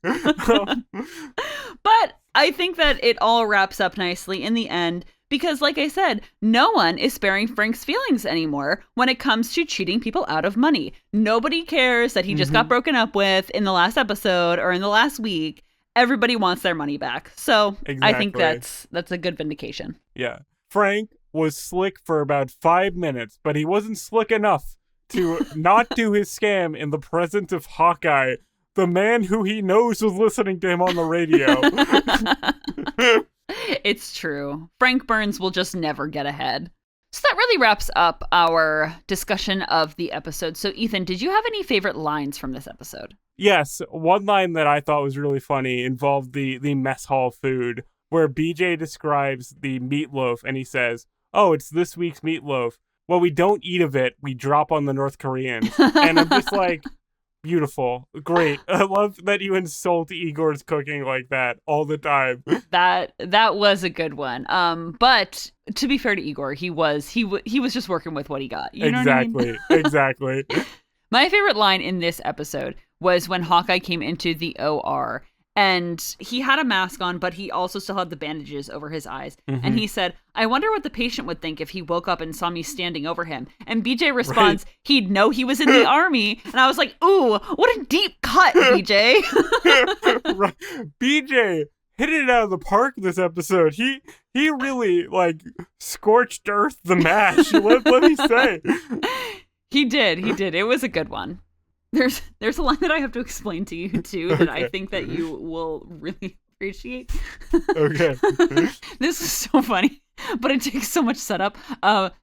But I think that it all wraps up nicely in the end, because like I said, no one is sparing Frank's feelings anymore when it comes to cheating people out of money. Nobody cares that he just got broken up with in the last episode or in the last week. everybody wants their money back. So Exactly. I think that's a good vindication. Yeah. Frank was slick for about 5 minutes, but he wasn't slick enough to not do his scam in the presence of Hawkeye, the man who he knows was listening to him on the radio. It's true. Frank Burns will just never get ahead. So that really wraps up our discussion of the episode. So Ethan, did you have any favorite lines from this episode? Yes, one line that I thought was really funny involved the mess hall food, where BJ describes the meatloaf and he says, "Oh, it's this week's meatloaf. Well, we don't eat of it, we drop on the North Koreans." And I'm just like, beautiful, great. I love that you insult Igor's cooking like that all the time. That was a good one. But to be fair to Igor, he was just working with what he got. You know Exactly, what I mean? Exactly. My favorite line in this episode was when Hawkeye came into the OR and he had a mask on, but he also still had the bandages over his eyes. Mm-hmm. And he said, "I wonder what the patient would think if he woke up and saw me standing over him." And BJ responds, right. He'd know he was in the army. And I was like, ooh, what a deep cut, BJ. Right. BJ hit it out of the park this episode. He really, like, scorched earth the MASH. let me say. He did. It was a good one. There's a line that I have to explain to you, too, that I think that you will really appreciate. Okay. This is so funny, but it takes so much setup.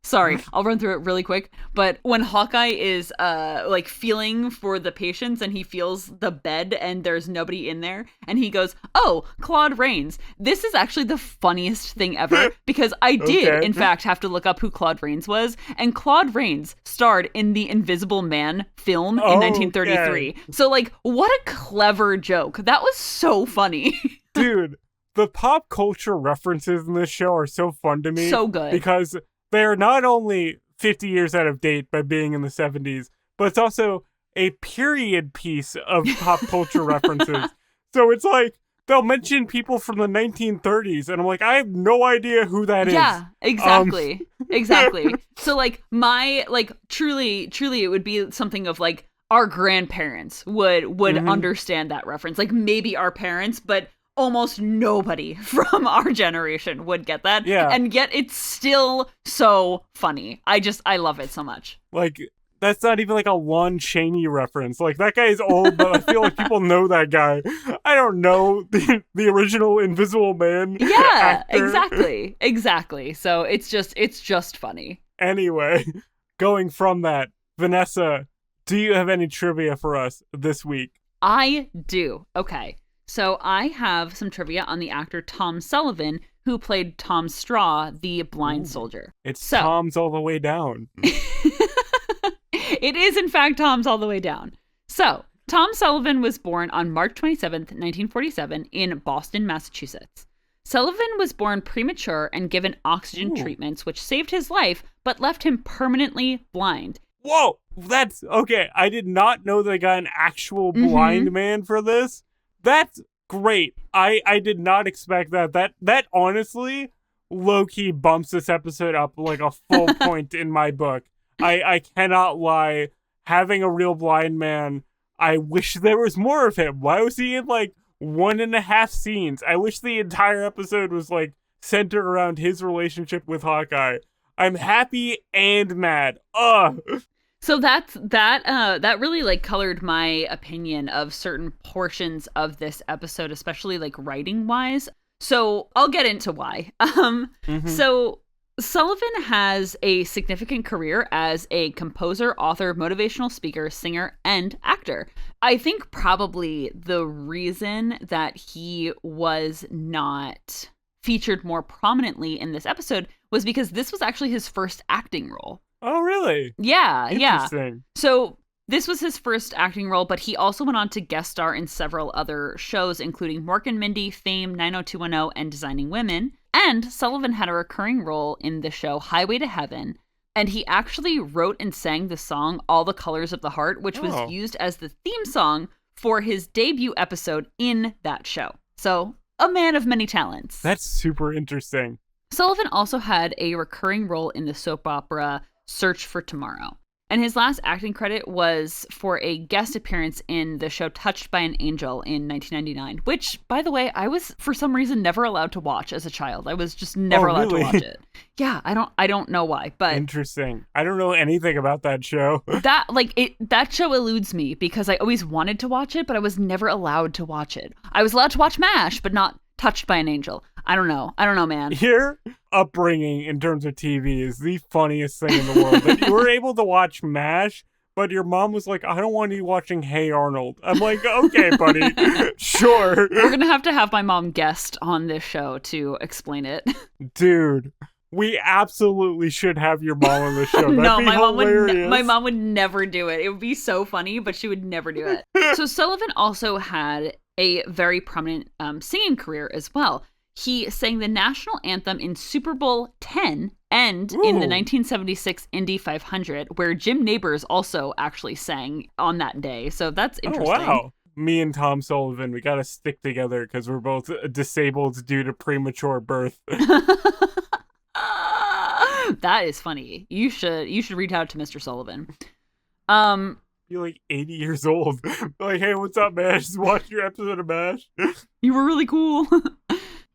Sorry, I'll run through it really quick. But when Hawkeye is like feeling for the patients and he feels the bed and there's nobody in there and he goes, "Oh, Claude Rains." This is actually the funniest thing ever because I did in fact have to look up who Claude Rains was, and Claude Rains starred in the Invisible Man film in 1933. So like, what a clever joke. That was so funny. Dude, the pop culture references in this show are so fun to me. So good. Because they're not only 50 years out of date by being in the 70s, but it's also a period piece of pop culture references. So it's like, they'll mention people from the 1930s, and I'm like, I have no idea who that is. Yeah, exactly. Exactly. So like, truly, it would be something of like, our grandparents would understand that reference. Like maybe our parents, but almost nobody from our generation would get that. Yeah. And yet it's still so funny. I love it so much. Like, that's not even like a Lon Chaney reference. Like, that guy is old, but I feel like people know that guy. I don't know the original Invisible Man. Yeah, actor. Exactly. So it's just funny. Anyway, going from that, Vanessa, do you have any trivia for us this week? I do. Okay. So I have some trivia on the actor Tom Sullivan, who played Tom Straw, the blind soldier. It's Tom's all the way down. It is, in fact, Tom's all the way down. So, Tom Sullivan was born on March 27th, 1947, in Boston, Massachusetts. Sullivan was born premature and given oxygen treatments, which saved his life, but left him permanently blind. Whoa! That's... Okay, I did not know they got an actual blind man for this. That's great. I did not expect that. That honestly, low-key bumps this episode up like a full point in my book. I cannot lie. Having a real blind man, I wish there was more of him. Why was he in like 1.5 scenes? I wish the entire episode was like centered around his relationship with Hawkeye. I'm happy and mad. Ugh. So that really like colored my opinion of certain portions of this episode, especially like writing wise. So I'll get into why. So Sullivan has a significant career as a composer, author, motivational speaker, singer, and actor. I think probably the reason that he was not featured more prominently in this episode was because this was actually his first acting role. Oh, really? Yeah, Interesting. yeah. So this was his first acting role, but he also went on to guest star in several other shows, including Mork and Mindy, Fame, 90210, and Designing Women. And Sullivan had a recurring role in the show Highway to Heaven, and he actually wrote and sang the song All the Colors of the Heart, which was used as the theme song for his debut episode in that show. So, a man of many talents. That's super interesting. Sullivan also had a recurring role in the soap opera Search for Tomorrow. And his last acting credit was for a guest appearance in the show Touched by an Angel in 1999, which, by the way, I was, for some reason, never allowed to watch as a child. I was just never allowed to watch it. Yeah, I don't know why, but... Interesting. I don't know anything about that show. That show eludes me because I always wanted to watch it, but I was never allowed to watch it. I was allowed to watch MASH, but not Touched by an Angel. I don't know, man. Your upbringing in terms of TV is the funniest thing in the world. That you were able to watch MASH, but your mom was like, I don't want you watching Hey Arnold. I'm like, okay, buddy, sure. We're going to have my mom guest on this show to explain it. Dude, we absolutely should have your mom on the show. That'd No, be my hilarious. mom would never do it. It would be so funny, but she would never do it. So Sullivan also had a very prominent singing career as well. He sang the national anthem in Super Bowl X and in the 1976 Indy 500, where Jim Nabors also actually sang on that day. So that's interesting. Oh, wow. Me and Tom Sullivan, we got to stick together because we're both disabled due to premature birth. That is funny. You should reach out to Mr. Sullivan. You're like 80 years old. Like, hey, what's up, man? Just watched your episode of MASH. You were really cool.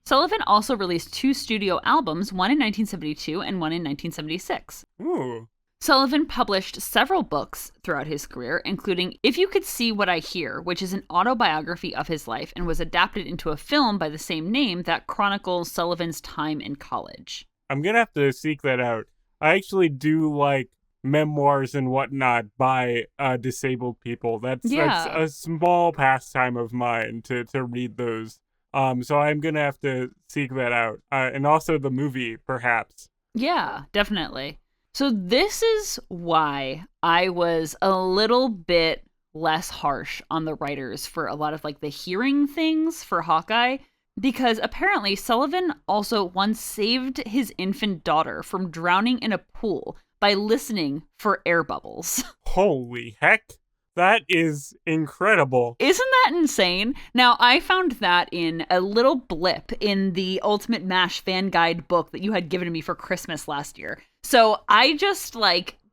Sullivan also released 2 studio albums, one in 1972 and one in 1976. Ooh. Sullivan published several books throughout his career, including If You Could See What I Hear, which is an autobiography of his life and was adapted into a film by the same name that chronicles Sullivan's time in college. I'm going to have to seek that out. I actually do like memoirs and whatnot by disabled people. That's a small pastime of mine to read those. So I'm going to have to seek that out. And also the movie, perhaps. Yeah, definitely. So this is why I was a little bit less harsh on the writers for a lot of like the hearing things for Hawkeye, because apparently Sullivan also once saved his infant daughter from drowning in a pool by listening for air bubbles. Holy heck. That is incredible. Isn't that insane? Now, I found that in a little blip in the Ultimate MASH fan guide book that you had given me for Christmas last year. So I just,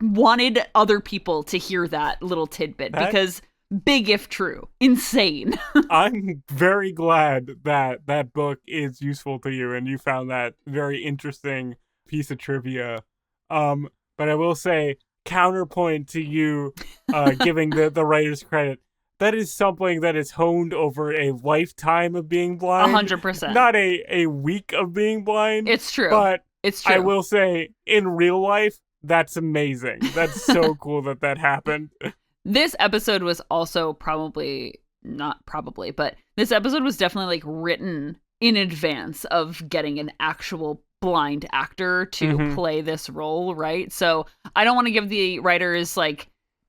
wanted other people to hear that little tidbit because big if true. Insane. I'm very glad that that book is useful to you and you found that very interesting piece of trivia. But I will say, counterpoint to you giving the writers credit, that is something that is honed over a lifetime of being blind. 100%. Not a week of being blind. It's true. But it's true. I will say, in real life, that's amazing. That's so cool that happened. This episode was also but this episode was definitely written in advance of getting an actual blind actor to play this role, right? So I don't want to give the writers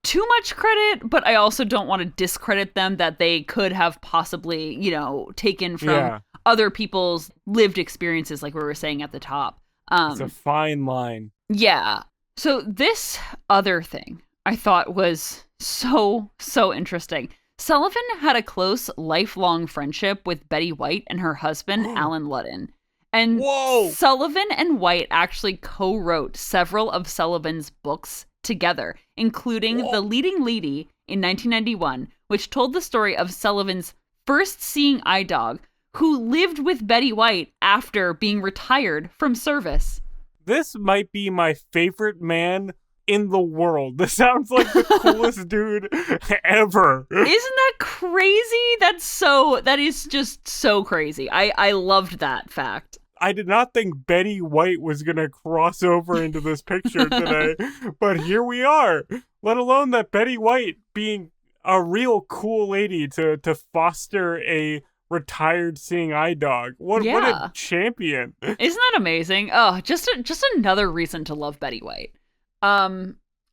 too much credit, but I also don't want to discredit them that they could have possibly, taken from other people's lived experiences, like we were saying at the top. It's a fine line. Yeah. So this other thing I thought was so interesting. Sullivan had a close, lifelong friendship with Betty White and her husband, Alan Ludden. And Sullivan and White actually co-wrote several of Sullivan's books together, including The Leading Lady in 1991, which told the story of Sullivan's first seeing eye dog, who lived with Betty White after being retired from service. This might be my favorite man in the world. This sounds like the coolest dude ever. Isn't that crazy? That is just so crazy. I loved that fact. I did not think Betty White was going to cross over into this picture today, but here we are. Let alone that Betty White being a real cool lady to foster a retired seeing eye dog. What a champion. Isn't that amazing? Oh, just another reason to love Betty White.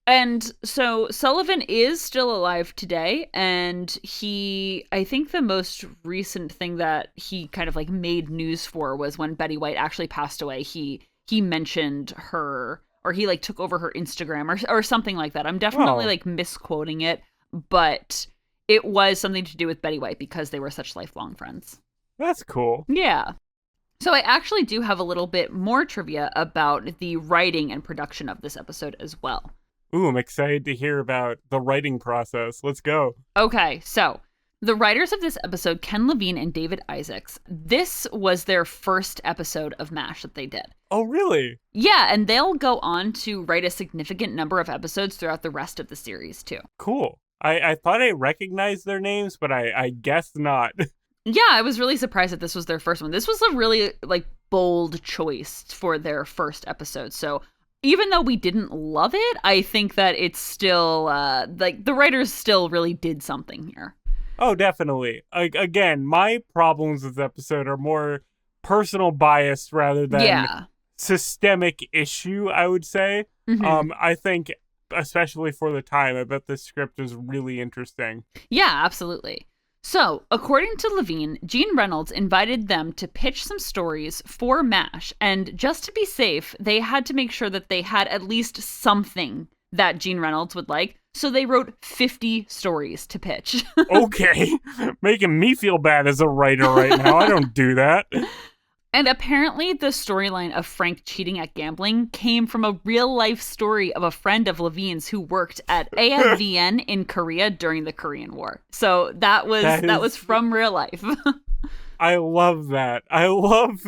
And so Sullivan is still alive today, and I think the most recent thing that he kind of made news for was when Betty White actually passed away. He mentioned her, or he took over her Instagram or something like that. I'm definitely misquoting it, but it was something to do with Betty White because they were such lifelong friends. That's cool. Yeah. So I actually do have a little bit more trivia about the writing and production of this episode as well. Ooh, I'm excited to hear about the writing process. Let's go. Okay, so the writers of this episode, Ken Levine and David Isaacs, this was their first episode of MASH that they did. Oh, really? Yeah, and they'll go on to write a significant number of episodes throughout the rest of the series, too. Cool. I thought I recognized their names, but I guess not. Yeah, I was really surprised that this was their first one. This was a really, bold choice for their first episode. So even though we didn't love it, I think that it's still, the writers still really did something here. Oh, definitely. Again, my problems with this episode are more personal bias rather than systemic issue, I would say. Mm-hmm. I think, especially for the time, I bet this script was really interesting. Yeah, absolutely. So, according to Levine, Gene Reynolds invited them to pitch some stories for MASH, and just to be safe, they had to make sure that they had at least something that Gene Reynolds would like, so they wrote 50 stories to pitch. Okay, making me feel bad as a writer right now. I don't do that. And apparently the storyline of Frank cheating at gambling came from a real-life story of a friend of Levine's who worked at AFVN in Korea during the Korean War. So that was from real life. I love that. I love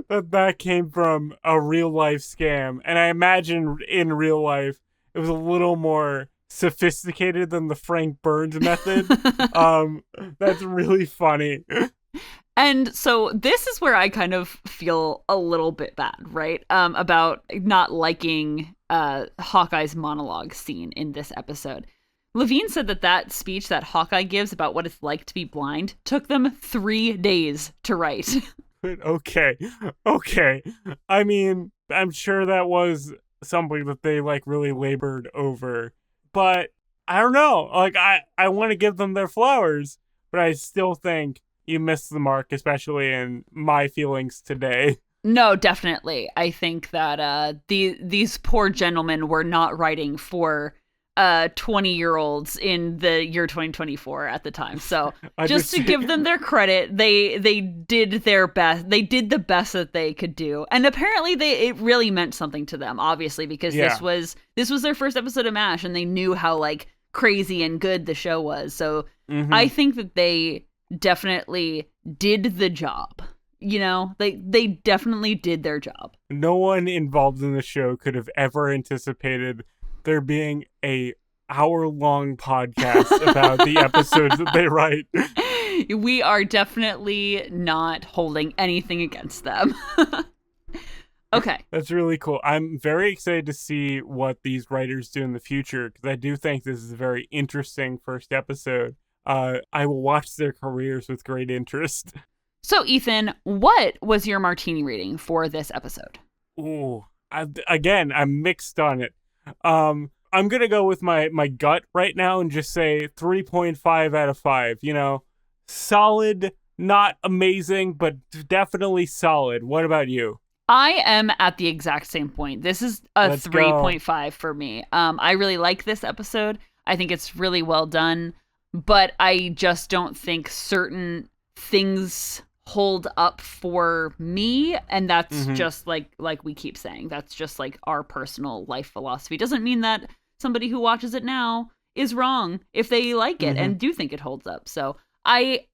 that came from a real-life scam. And I imagine in real life, it was a little more sophisticated than the Frank Burns method. That's really funny. And so this is where I kind of feel a little bit bad, right? About not liking Hawkeye's monologue scene in this episode. Levine said that speech that Hawkeye gives about what it's like to be blind took them 3 days to write. Okay. I mean, I'm sure that was something that they really labored over. But I don't know. I want to give them their flowers, but I still think you missed the mark, especially in my feelings today. No, definitely. I think that these poor gentlemen were not writing for 20-year-olds in the year 2024 at the time. So just to give them their credit, they did their best. They did the best that they could do, and apparently it really meant something to them. Obviously, because this was their first episode of MASH, and they knew how crazy and good the show was. So I think that they definitely did the job. You know, they definitely did their job. No one involved in the show could have ever anticipated there being a hour-long podcast about the episodes that they write. We are definitely not holding anything against them. Okay. That's really cool. I'm very excited to see what these writers do in the future, because I do think this is a very interesting first episode. I will watch their careers with great interest. So, Ethan, what was your martini rating for this episode? Ooh, I'm mixed on it. I'm going to go with my gut right now and just say 3.5 out of 5. You know, solid, not amazing, but definitely solid. What about you? I am at the exact same point. This is a 3.5 for me. I really like this episode. I think it's really well done. But I just don't think certain things hold up for me, and that's just like we keep saying, that's just our personal life philosophy. Doesn't mean that somebody who watches it now is wrong if they like it and do think it holds up. So I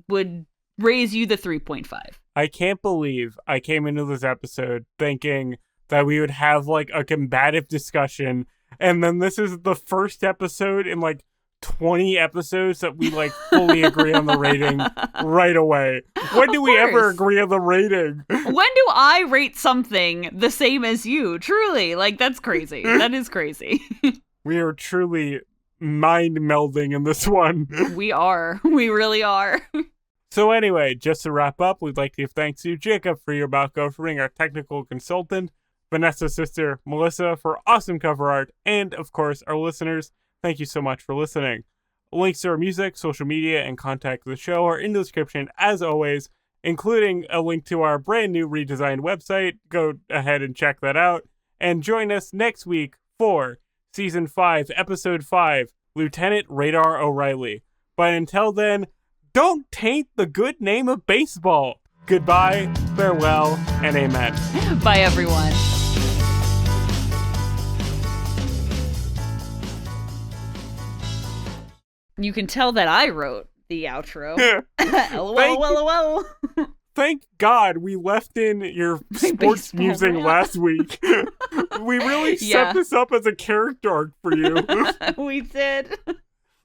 would raise you the 3.5. I can't believe I came into this episode thinking that we would have a combative discussion, and then this is the first episode in 20 episodes that we fully agree on the rating right away. When do we ever agree on the rating? When do I rate something the same as you? Truly, that's crazy. That is crazy. We are truly mind melding in this one. We are. We really are. So anyway, just to wrap up, we'd like to give thanks to Jacob for your backcovering, our technical consultant, Vanessa's sister, Melissa, for awesome cover art, and of course, our listeners. Thank you so much for listening. Links to our music, social media, and contact the show are in the description as always, including a link to our brand new redesigned website. Go ahead and check that out. And join us next week for Season 5, Episode 5, Lieutenant Radar O'Reilly. But until then, don't taint the good name of baseball. Goodbye, farewell, and amen. Bye, everyone. You can tell that I wrote the outro. LOL, LOL. Thank God we left in your sports musing last week. We really set this up as a character arc for you. We did.